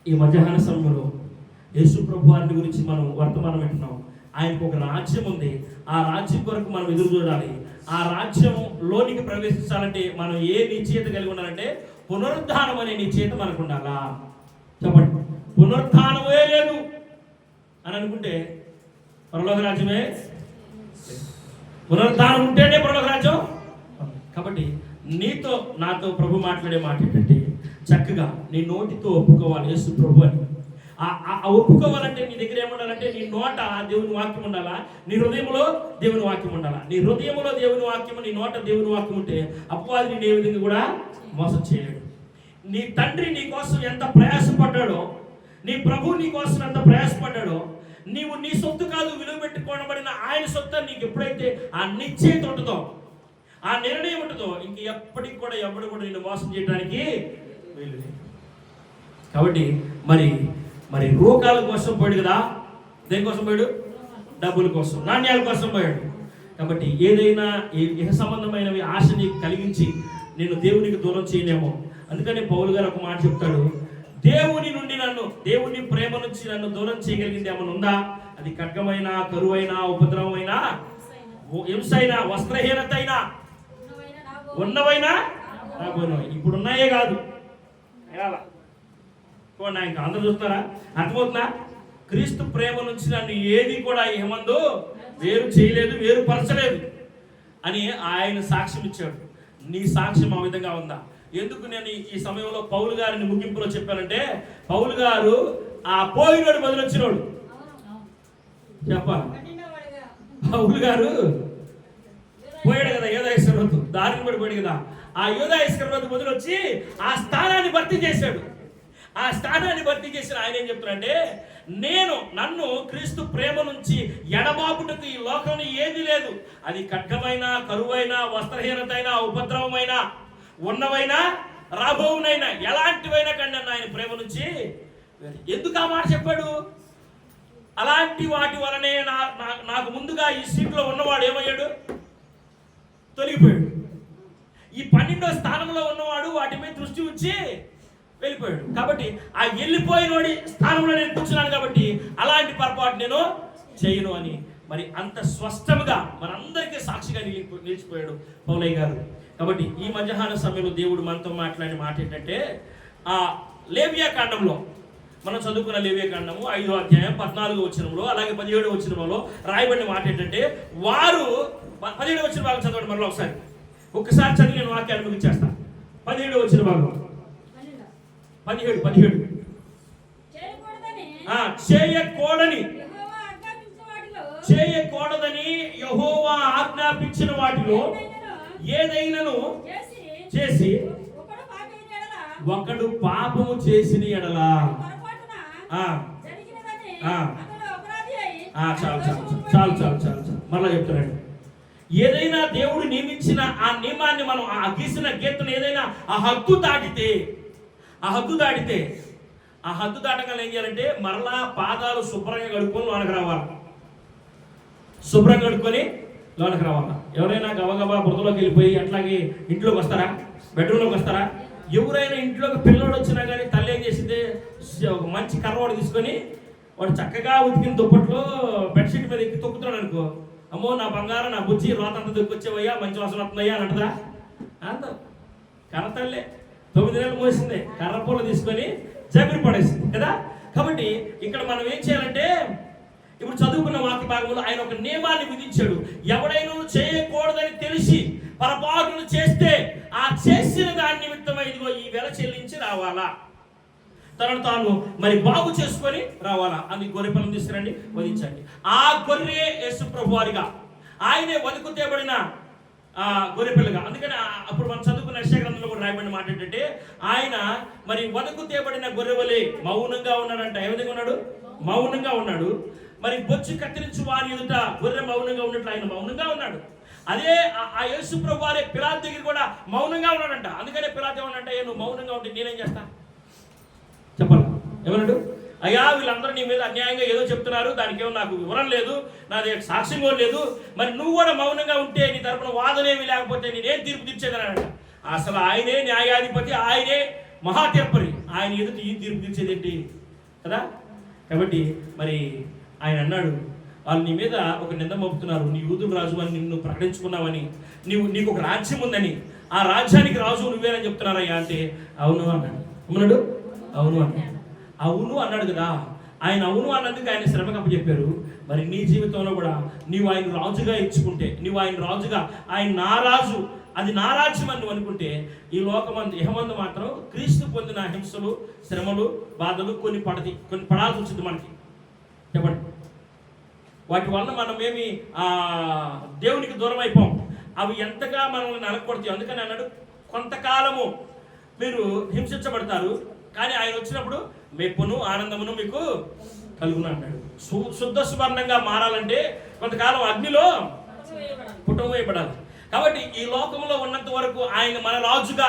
ఈ మధ్యాహ్న సమయంలో యేసు ప్రభు వారిని గురించి మనం వర్తమానం వింటున్నాం. ఆయనకు ఒక రాజ్యం ఉంది. ఆ రాజ్యం కొరకు మనం ఎదురు చూడాలి. ఆ రాజ్యంలోనికి ప్రవేశించాలంటే మనం ఏ నిశ్చయిత కలిగి ఉండాలంటే, పునరుద్ధానం అనే నిశ్చయిత మనకు ఉండాలా? చెప్పండి, పునరుద్ధానమే లేదు అని అనుకుంటే పరలోక రాజ్యమే. పునరుద్ధానం ఉంటేనే పరలోక రాజ్యం. కాబట్టి నీతో నాతో ప్రభు మాట్లాడే మాట ఏంటంటే, చక్కగా నీ నోటితో ఒప్పుకోవాలి యేసు ప్రభు అని. ఒప్పుకోవాలంటే నీ దగ్గర ఏముండాలంటే, నీ నోట దేవుని వాక్యం ఉండాలా, నీ హృదయంలో దేవుని వాక్యం ఉండాలా. నీ హృదయంలో దేవుని వాక్యం, నీ నోట దేవుని వాక్యం ఉంటే అపవాది నేను ఏ విధంగా కూడా మోసం చేయలేడు. నీ తండ్రి నీ కోసం ఎంత ప్రయాసపడ్డాడో, నీ ప్రభు నీ కోసం ఎంత ప్రయాసపడ్డాడో, నీవు నీ సొత్తు కాదు, విలువ పెట్టుకోబడిన ఆయన సొత్తు నీకు ఎప్పుడైతే ఆ నిశ్చయిత ఉంటుందో, ఆ నిర్ణయం ఉంటుందో, ఇంక ఎప్పటికి కూడా ఎవడు కూడా నిన్ను మోసం చేయడానికి వీలు లేదు. కాబట్టి మరి రోగాల కోసం పోయాడు కదా. దేనికోసం పోయాడు? డబ్బుల కోసం, నాణ్యాల కోసం పోయాడు. కాబట్టి ఏదైనా ఇహ సంబంధమైనవి ఆశ నీకు కలిగించి నేను దేవునికి దూరం చేయలేమో. అందుకని పౌలు గారు ఒక మాట చెప్తాడు, దేవుని ప్రేమ నుంచి నన్ను దూరం చేయగలిగింది ఏమైనా ఉందా? అది ఖడ్గమైనా, కరువైనా, ఉపద్రవమైనా, హింసైనా, వస్త్రహీనత అయినా, ఉన్నవైనా రాబోయినవి. ఇప్పుడు ఉన్నాయే కాదు. ఇంకా అందరూ చూస్తారా? అర్థమవుతుందా? క్రీస్తు ప్రేమ నుంచి నన్ను ఏది కూడా ఏమందో వేరు చేయలేదు, వేరుపరచలేదు అని ఆయన సాక్ష్యం ఇచ్చాడు. నీ సాక్ష్యం ఆ విధంగా ఉందా? ఎందుకు నేను ఈ సమయంలో పౌలు గారిని ముగింపులో చెప్పానంటే, పౌలు గారు ఆ పోయినోడు బదులు వచ్చినోడు. చెప్పాలి, పౌలు గారు పోయాడు కదా యోధా ఇస్కరియోతు, దారిని పడిపోయాడు కదా. ఆ యోధా ఇస్కరియోతు బదులు వచ్చి ఆ స్థానాన్ని భర్తీ చేశాడు. ఆ స్థానాన్ని భర్తీ చేసిన ఆయన ఏం చెప్తున్నాడంటే, నన్ను క్రీస్తు ప్రేమ నుంచి ఎడబాపుటకు ఈ లోకంలో ఏది లేదు. అది ఖడ్గమైనా, కరువైనా, వస్త్రహీనతైనా, ఉపద్రవమైనా, ఉన్నవైనా, రాబోవునైనా, ఎలాంటివైనా కండి అన్న ఆయన ప్రేమ నుంచి. ఎందుకు ఆ మాట చెప్పాడు? అలాంటి వాటి వలనే నాకు ముందుగా ఈ సీట్లో ఉన్నవాడు ఏమయ్యాడు? తొలగిపోయాడు. ఈ 12వ స్థానంలో ఉన్నవాడు వాటి మీద దృష్టి ఉంచి వెళ్ళిపోయాడు. కాబట్టి ఆ వెళ్ళిపోయినోడి స్థానంలో నేను కూర్చున్నాను కాబట్టి అలాంటి పొరపాటు నేను చేయను అని మరి అంత స్పష్టంగా మనందరికీ సాక్షిగా నిలిచిపోయాడు పౌలయ్య గారు. కాబట్టి ఈ మధ్యాహ్న సమయంలో దేవుడు మనతో మాట్లాడిన మాట ఏంటంటే, ఆ లేవియా కాండంలో మనం చదువుకున్న లేవియా కాండము 5వ అధ్యాయం 14వ వచనంలో అలాగే 17వ వచనంలో రాయబడిన మాట ఏంటంటే, వారు 17వ వచన భాగం చదవండి మరలో ఒక్కసారి చదివి నేను వాక్యాన్ని ముగించేస్తాను. 17వ వచన భాగం 17 చేయకూడదని యెహోవా ఆజ్ఞాపించిన వాటిలో ఏదైనాను చేసి ఒకడు పాపము చేసిన ఎడల చాలు మరలా చెప్తున్నాడు. ఏదైనా దేవుడు నియమించిన ఆ నియమాన్ని మనం ఆ గీసిన గీతను ఏదైనా ఆ హద్దు దాటితే ఆ హద్దు దాటగానే ఏం చేయాలంటే మరలా పాదాలు శుభ్రంగా కడుక్కొని లోనకి రావాలా. ఎవరైనా గబగబా బురదలోకి వెళ్ళిపోయి అట్లాగే ఇంట్లోకి వస్తారా? బెడ్రూమ్లోకి వస్తారా? ఎవరైనా ఇంట్లోకి పిల్లోడు వచ్చినా కానీ తల్లి ఏం చేసింది, ఒక మంచి కర్రవాడు తీసుకొని వాడు చక్కగా ఉతికిన దుప్పట్లో బెడ్షీట్ మీద ఎక్కి తొక్కుతున్నాడు అనుకో, అమ్మో నా బంగారం నా బుజ్జి రోతంతా దొక్కొచ్చేవయ్యా మంచి వాసన వస్తుందయ్యా అని అంటదా? అంత కర్ర తల్లే 9 నెలలు మోసింది, కర్ర పూల తీసుకొని జబిరి పడేసింది కదా. కాబట్టి ఇక్కడ మనం ఏం చేయాలంటే, ఇప్పుడు చదువుకున్న వాక్య భాగంలో ఆయన ఒక నియమాన్ని విధించాడు. ఎవడైనా చేయకూడదని తెలిసి పొరపాటును చేస్తే ఆ చేసిన దాని నిమిత్తమై ఇదిగో ఈ వెల చెల్లించి రావాలా, తనను తాను మరి బాగు చేసుకొని రావాలా. అందుకు గొర్రె పిల్లను తీసుకురండి, వధించండి. ఆ గొర్రె యేసు ప్రభు వారిగా ఆయనే వదుకు తేబడిన గొర్రె పిల్లగా. అందుకని అప్పుడు మనం చదువుకున్న యెషయా గ్రంథంలో కూడా రాయబడిన మాట ఏంటంటే, ఆయన మరి వదుకు తేబడిన గొర్రె వలె మౌనంగా ఉన్నాడంట. ఏ విధంగా ఉన్నాడు? మౌనంగా ఉన్నాడు. మరి బొచ్చు కత్తిరించి వారి ఎదుట గొర్రె మౌనంగా ఉన్నట్లు ఆయన మౌనంగా ఉన్నాడు. అదే ఆ యేసు ప్రభు వారే పిలాతు దగ్గర కూడా మౌనంగా ఉన్నాడంట. అందుకనే పిలాతు ఏమన్నాడంటే, నువ్వు మౌనంగా ఉంటే నేనేం చేస్తా చెప్పాలి. ఏమన్నాడు? అయ్యా వీళ్ళందరూ నీ మీద అన్యాయంగా ఏదో చెప్తున్నారు, దానికి ఏమో నాకు వివరం లేదు, నాది సాక్ష్యం కూడా లేదు, మరి నువ్వు కూడా మౌనంగా ఉంటే నీ తరపున వాదనేమి లేకపోతే నేనేం తీర్పు తీర్చేదనంట. అసలు ఆయనే న్యాయాధిపతి, ఆయనే మహా తీర్పరి, ఆయన ఎదుటి ఈ తీర్పు తీర్చేదేంటి కదా. కాబట్టి మరి ఆయన అన్నాడు, వాళ్ళు నీ మీద ఒక నింద మోపుతున్నారు, నీ యూదుల రాజు అని నిన్ను ప్రకటించుకున్నావని, నీకు ఒక రాజ్యం ఉందని, ఆ రాజ్యానికి రాజు నువ్వేనని చెప్తున్నారయ్యా అంటే అవును అన్నాడు. అన్నాడు అవును అన్నాడు. అవును అన్నాడు కదా. ఆయన అవును అన్నందుకు ఆయన శ్రమకు అప్పచెప్పారు. మరి నీ జీవితంలో కూడా నీవు ఆయన రాజుగా ఇచ్చుకుంటే, నీవు ఆయన రాజుగా, ఆయన నా రాజు, అది నా రాజ్యం అని నువ్వు అనుకుంటే, ఈ లోకమందు ఇహమందు మాత్రం క్రీస్తు పొందిన హింసలు, శ్రమలు, బాధలు కొన్ని పడాల్సి వచ్చింది మనకి. చెప్పండి, వాటి వల్ల మనం ఏమి దేవునికి దూరం అయిపోం. అవి ఎంతగా మనల్ని నలగొడతాయి. అందుకని అన్నాడు, కొంతకాలము మీరు హింసించబడతారు, కానీ ఆయన వచ్చినప్పుడు మెప్పును ఆనందమును మీకు కలుగును అన్నాడు. శుద్ధ సువర్ణంగా మారాలంటే కొంతకాలం అగ్నిలో పుట్టవేయబడాలి. కాబట్టి ఈ లోకంలో ఉన్నంత వరకు ఆయన మన రాజుగా,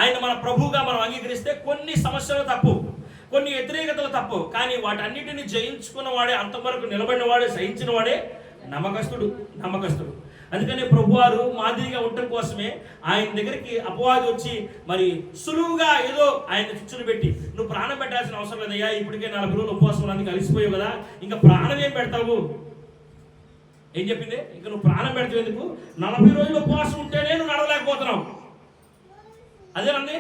ఆయన మన ప్రభువుగా మనం అంగీకరిస్తే కొన్ని సమస్యలు తప్పు, కొన్ని వ్యతిరేకతలు తప్పు, కానీ వాటన్నిటిని జయించుకున్న వాడే, అంతవరకు నిలబడిన వాడే, సహించిన వాడే నమ్మకస్తుడు. అందుకనే ప్రభువారు మాదిరిగా ఉండటం కోసమే ఆయన దగ్గరికి అపవాది వచ్చి మరి సులువుగా ఏదో ఆయన చుచ్చులు పెట్టి, నువ్వు ప్రాణం పెట్టాల్సిన అవసరం లేదయ్యా, ఇప్పటికే 40 రోజులు ఉపవాసం ఉన్నందుకు కలిసిపోయావు కదా, ఇంకా ప్రాణం ఏం పెడతావు? ఏం చెప్పింది? ఇంకా నువ్వు ప్రాణం పెడతావు ఎందుకు? 40 రోజులు ఉపవాసం ఉంటేనే నువ్వు నడవలేకపోతున్నావు. అదేనండి,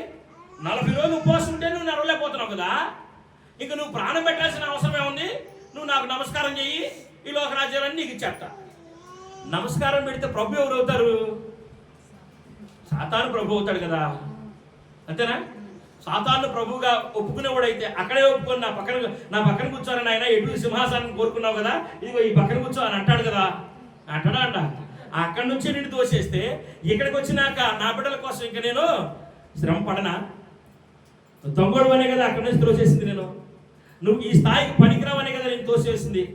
40 రోజులు ఉపవాసం ఉంటే నువ్వు నడవలేకపోతున్నావు కదా, ఇంకా నువ్వు ప్రాణం పెట్టాల్సిన అవసరం ఏముంది? నువ్వు నాకు నమస్కారం చెయ్యి, ఈ లోక రాజ్యాలన్నీ నీకు ఇచ్చేస్తా. నమస్కారం పెడితే ప్రభు ఎవరు అవుతారు? సాతాను ప్రభు అవుతాడు కదా, అంతేనా? సాతాను ప్రభువుగా ఒప్పుకునేవాడైతే అక్కడే ఒప్పుకొని నా పక్కన కూర్చోరని ఆయన ఎటు సింహాసనం కోరుకున్నావు కదా, ఇదిగో ఈ పక్కన కూర్చో అని అంటాడు కదా. అంట అక్కడి నుంచి నిన్ను తోసేస్తే ఇక్కడికి వచ్చినాక నా బిడ్డల కోసం ఇంకా నేను శ్రమ పడనా? దొంగడు అనే కదా అక్కడి నుంచి తోసేసింది నేను, నువ్వు ఈ స్థాయికి పనికిరావనే కదా నేను తోసేసింది.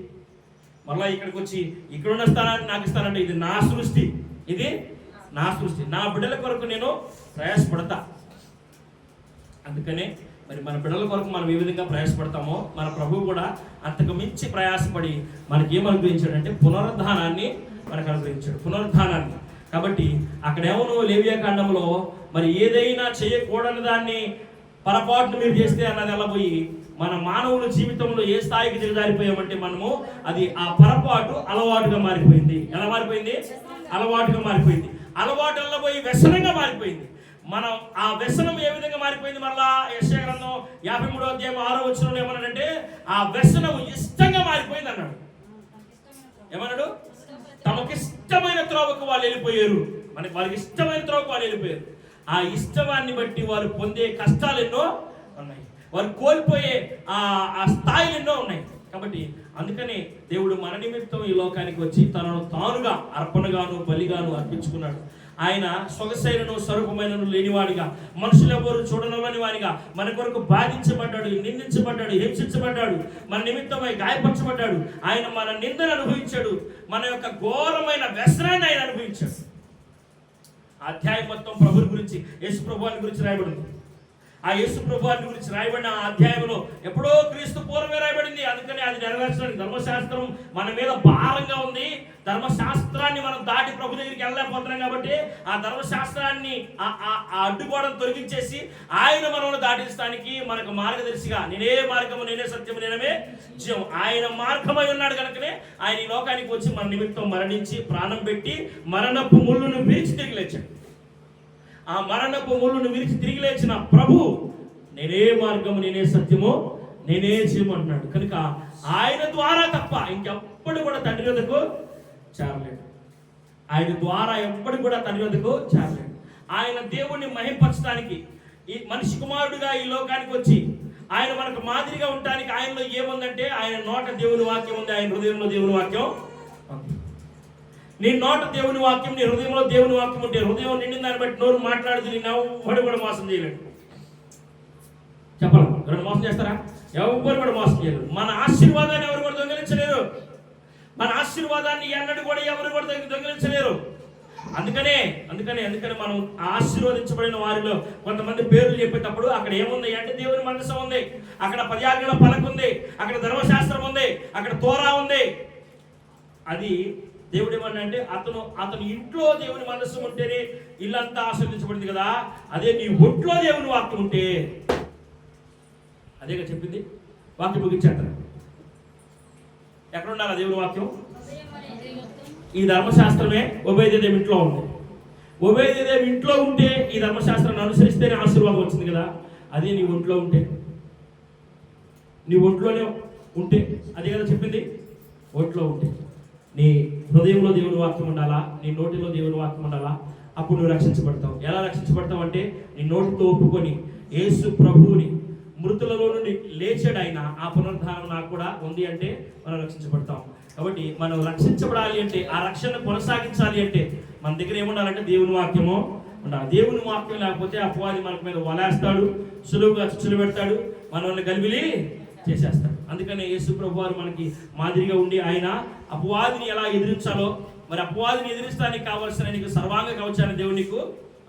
మళ్ళీ ఇక్కడికి వచ్చి ఇక్కడున్న స్థానాన్ని నాకు ఇస్తానంటే ఇది నా సృష్టి, నా బిడ్డల కొరకు నేను ప్రయాసపడతా. అందుకనే మరి మన బిడ్డల కొరకు మనం ఏ విధంగా ప్రయాసపడతామో మన ప్రభువు కూడా అంతకు మించి ప్రయాసపడి మనకి ఏం అనుగ్రహించాడంటే పునరుద్ధానాన్ని మనకు అనుగ్రహించాడు, పునరుద్ధానాన్ని. కాబట్టి అక్కడేమో లేవియా కాండంలో మరి ఏదైనా చేయకూడని దాన్ని పొరపాటును మీరు చేస్తే అన్నది ఎలా పోయి మన మానవుల జీవితంలో ఏ స్థాయికి దిగజారిపోయామంటే మనము అది ఆ పొరపాటు అలవాటుగా మారిపోయింది. ఎలా మారిపోయింది? అలవాటుగా మారిపోయింది. అలవాటు వల్ల పోయి వ్యసనంగా మారిపోయింది. మనం ఆ వ్యసనం ఏ విధంగా మారిపోయింది? మళ్ళా యెషయా గ్రంథం 53వ అధ్యాయం 6వ వచనంలో ఏమన్నాడంటే ఆ వ్యసనం ఇష్టంగా మారిపోయింది అన్నాడు. ఏమన్నాడు? తమకిష్టమైన త్రోవకు వాళ్ళు వెళ్ళిపోయారు. వారికి ఇష్టమైన త్రోవకు వాళ్ళు వెళ్ళిపోయారు. ఆ ఇష్టమాన్ని బట్టి వారు పొందే కష్టాలు ఎన్నో ఉన్నాయి, వారు కోల్పోయే ఆ స్థాయిలు ఎన్నో ఉన్నాయి. కాబట్టి అందుకనే దేవుడు మన నిమిత్తం ఈ లోకానికి వచ్చి తనను తానుగా అర్పణగాను బలిగాను అర్పించుకున్నాడు. ఆయన సొగసైనను స్వరూపమైనను లేనివాడిగా, మనుషులెవరు చూడనని వాడిగా మన కొరకు బాధించబడ్డాడు, నిందించబడ్డాడు, హింసించబడ్డాడు, మన నిమిత్తమై గాయపరచబడ్డాడు. ఆయన మన నిందను అనుభవించాడు, మన యొక్క ఘోరమైన వ్యసనాన్ని ఆయన అనుభవించాడు. అధ్యాయం మొత్తం ప్రభుని గురించి, యేసు ప్రభువాని గురించి రాయబడింది. ఆ యేసు ప్రభువాని గురించి రాయబడిన ఆ అధ్యాయంలో ఎప్పుడో క్రీస్తు పూర్వమే రాయబడింది. అందుకని అది నెరవేర్చడానికి ధర్మశాస్త్రం మన మీద భారంగా ఉంది. ధర్మశాస్త్రాన్ని మనం దాటి ప్రభు దగ్గరికి వెళ్ళలేకపోతున్నాం. కాబట్టి ఆ ధర్మశాస్త్రాన్ని అడ్డుకోవడం తొలగించేసి ఆయన మనల్ని దాటించడానికి మనకు మార్గదర్శిగా, నేనే మార్గము, నేనే సత్యము, నేనమే జీవం, ఆయన మార్గమై ఉన్నాడు. కనుకనే ఆయన ఈ లోకానికి వచ్చి మన నిమిత్తం మరణించి ప్రాణం పెట్టి మరణపు ముళ్ళును విరిచి తిరిగి లేచాడు. ఆ మరణపు ముళ్ళును విరిచి తిరిగి లేచిన ప్రభు నేనే మార్గము, నేనే సత్యము, నేనే జీవం అంటున్నాడు. కనుక ఆయన ద్వారా తప్ప ఇంకెప్పుడు కూడా తండ్రి వద్దకు చేరలేడు. ఆయన ద్వారా ఎప్పటికి కూడా తండ్రి వద్దకు చేరలేడు. ఆయన దేవుణ్ణి మహింపరచడానికి ఈ మనిషి కుమారుడుగా ఈ లోకానికి వచ్చి ఆయన మనకు మాదిరిగా ఉండటానికి ఆయనలో ఏముందంటే ఆయన నోట దేవుని వాక్యం ఉంది, ఆయన హృదయంలో దేవుని వాక్యం. నీ నోట దేవుని వాక్యం, నీ హృదయంలో దేవుని వాక్యం ఉంటే హృదయం నిండిన దాన్ని బట్టి నోరు మాట్లాడుతూ నీ ఎవరు కూడా మోసం చేయలేడు. చెప్పాలి, ఎవరు మోసం చేస్తారా? ఎవరు కూడా మోసం చేయలేరు. మన ఆశీర్వాదాన్ని ఎవరు కూడా దొంగిలించలేరు. మన ఆశీర్వాదాన్ని ఎన్నడూ కూడా ఎవరు కూడా దొంగిలించలేరు. అందుకనే మనం ఆశీర్వదించబడిన వారిలో కొంతమంది పేర్లు చెప్పేటప్పుడు అక్కడ ఏముంది అంటే దేవుని మందసం ఉంది, అక్కడ 10 ఆజ్ఞల పలక ఉంది, అక్కడ ధర్మశాస్త్రం ఉంది, అక్కడ తోరా ఉంది. అది దేవుడు ఏమన్నంటే అతను ఇంట్లో దేవుని మనస్సు ఉంటేనే ఇల్లంతా ఆశీర్వదించబడింది కదా. అదే నీ ఒంట్లో దేవుని వాక్యం ఉంటే, అదేగా చెప్పింది. వాక్యం ముగించేస్తారు. ఎక్కడ ఉండాలి దేవుని వాక్యం? ఈ ధర్మశాస్త్రమే ఒబేదెదోము ఇంట్లో ఉంది. ఒబేదెదోము ఇంట్లో ఉంటే ఈ ధర్మశాస్త్రాన్ని అనుసరిస్తేనే ఆశీర్వాదం వచ్చింది కదా. అదే నీ ఒంట్లో ఉంటే, నీ ఒంట్లోనే ఉంటే, అదే కదా చెప్పింది. ఒంట్లో ఉంటే నీ హృదయంలో దేవుని వాక్యం ఉండాలా, నీ నోటిలో దేవుని వాక్యం ఉండాలా. అప్పుడు నువ్వు రక్షించబడతావు. ఎలా రక్షించబడతావు అంటే నీ నోటితో ఒప్పుకొని యేసు ప్రభువుని మృతులలో నుండి లేచాడు ఆయన, ఆ పునరుద్ధానం నాకు కూడా ఉంది అంటే మనం రక్షించబడతాం. కాబట్టి మనం రక్షించబడాలి అంటే, ఆ రక్షణ కొనసాగించాలి అంటే మన దగ్గర ఏముండాలంటే దేవుని వాక్యము ఉండాలి. దేవుని వాక్యం లేకపోతే అపవాది మనకు మీద వలేస్తాడు, సులువుగా చుచ్చులు పెడతాడు, మనల్ని గలిబిలి చేసేస్తాడు. అందుకనే యేసు ప్రభు వారు మనకి మాదిరిగా ఉండి ఆయన అపవాదిని ఎలా ఎదిరించాలో, మరి అపవాదిని ఎదిరిస్తానికి కావాల్సిన నీకు సర్వాంగ కవచాన్ని దేవుడు నీకు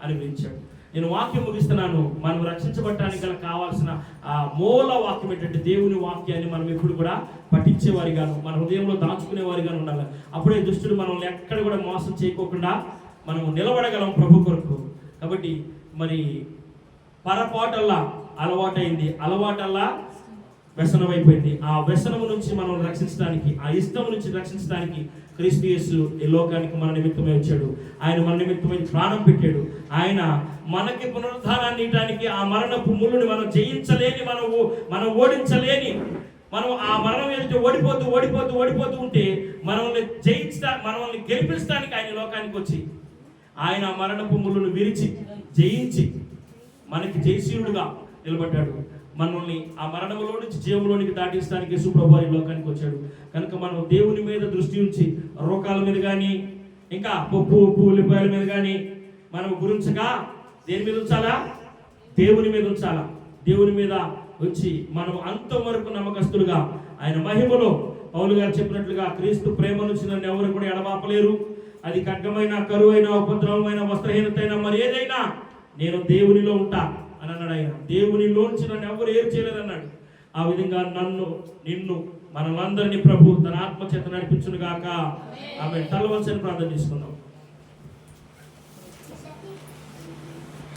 అనుగ్రహించాడు. నేను వాక్యం ముగిస్తున్నాను. మనం రక్షించబడటానికి గల కావాల్సిన ఆ మూల వాక్యం ఏంటంటే దేవుని వాక్యాన్ని మనం ఎప్పుడు కూడా పఠించేవారిగాను, మన హృదయంలో దాచుకునేవారిగాను ఉండాలి. అప్పుడే దుష్టుడు మనల్ని ఎక్కడ కూడా మోసం చేయకోకుండా మనము నిలబడగలం ప్రభు కొరకు. కాబట్టి మరి పొరపాటల్లా అలవాటైంది, అలవాటల్లా వ్యసనమైపోయింది. ఆ వ్యసనము నుంచి మనం రక్షించడానికి, ఆ ఇష్టం నుంచి రక్షించడానికి క్రీస్తు యేసు ఈ లోకానికి మన నిమిత్తమై వచ్చాడు. ఆయన మన నిమిత్తమై ప్రాణం పెట్టాడు. ఆయన మనకి పునరుద్ధానాన్ని ఇవ్వడానికి, ఆ మరణపు ముళ్ళుని మనం జయించలేని, మనం ఓడించలేని, మనం ఆ మరణం ఏదైతే ఓడిపోతూ ఉంటే మనల్ని గెలిపించడానికి ఆయన లోకానికి వచ్చి ఆయన మరణపు ముళ్ళును విరిచి జయించి మనకి జయశీలుడుగా నిలబడ్డాడు. మనల్ని ఆ మరణంలో నుంచి జీవంలోనికి దాటించడానికి యేసు ప్రభువు ఈ లోకానికి వచ్చాడు. కనుక మనం దేవుని మీద దృష్టి ఉంచి రోగాల మీద కానీ, ఇంకా పప్పు ఉప్పు ఉల్లిపాయల మీద కానీ మనం గురించగా దేని మీద ఉంచాలా? దేవుని మీద ఉంచాలా. దేవుని మీద వచ్చి మనం అంతవరకు నమ్మకస్తులుగా ఆయన మహిమలో పౌలు గారు చెప్పినట్లుగా క్రీస్తు ప్రేమ నుంచి నన్ను ఎవరు కూడా ఎడబాపలేరు. అది ఖడ్గమైన, కరువైన, ఉపద్రవమైన, వస్త్రహీనతైన మరి ఏదైనా నేను దేవునిలో ఉంటా అని అన్నాడు. ఆయన దేవునిలోంచి నన్ను ఎవరు ఏరు చేయలేరు అన్నాడు. ఆ విధంగా నిన్ను మనమందరినీ ప్రభు తన ఆత్మచేత నడిపించును గాక. ఆమె తలవంచని ప్రార్థన చేసుకుందాం.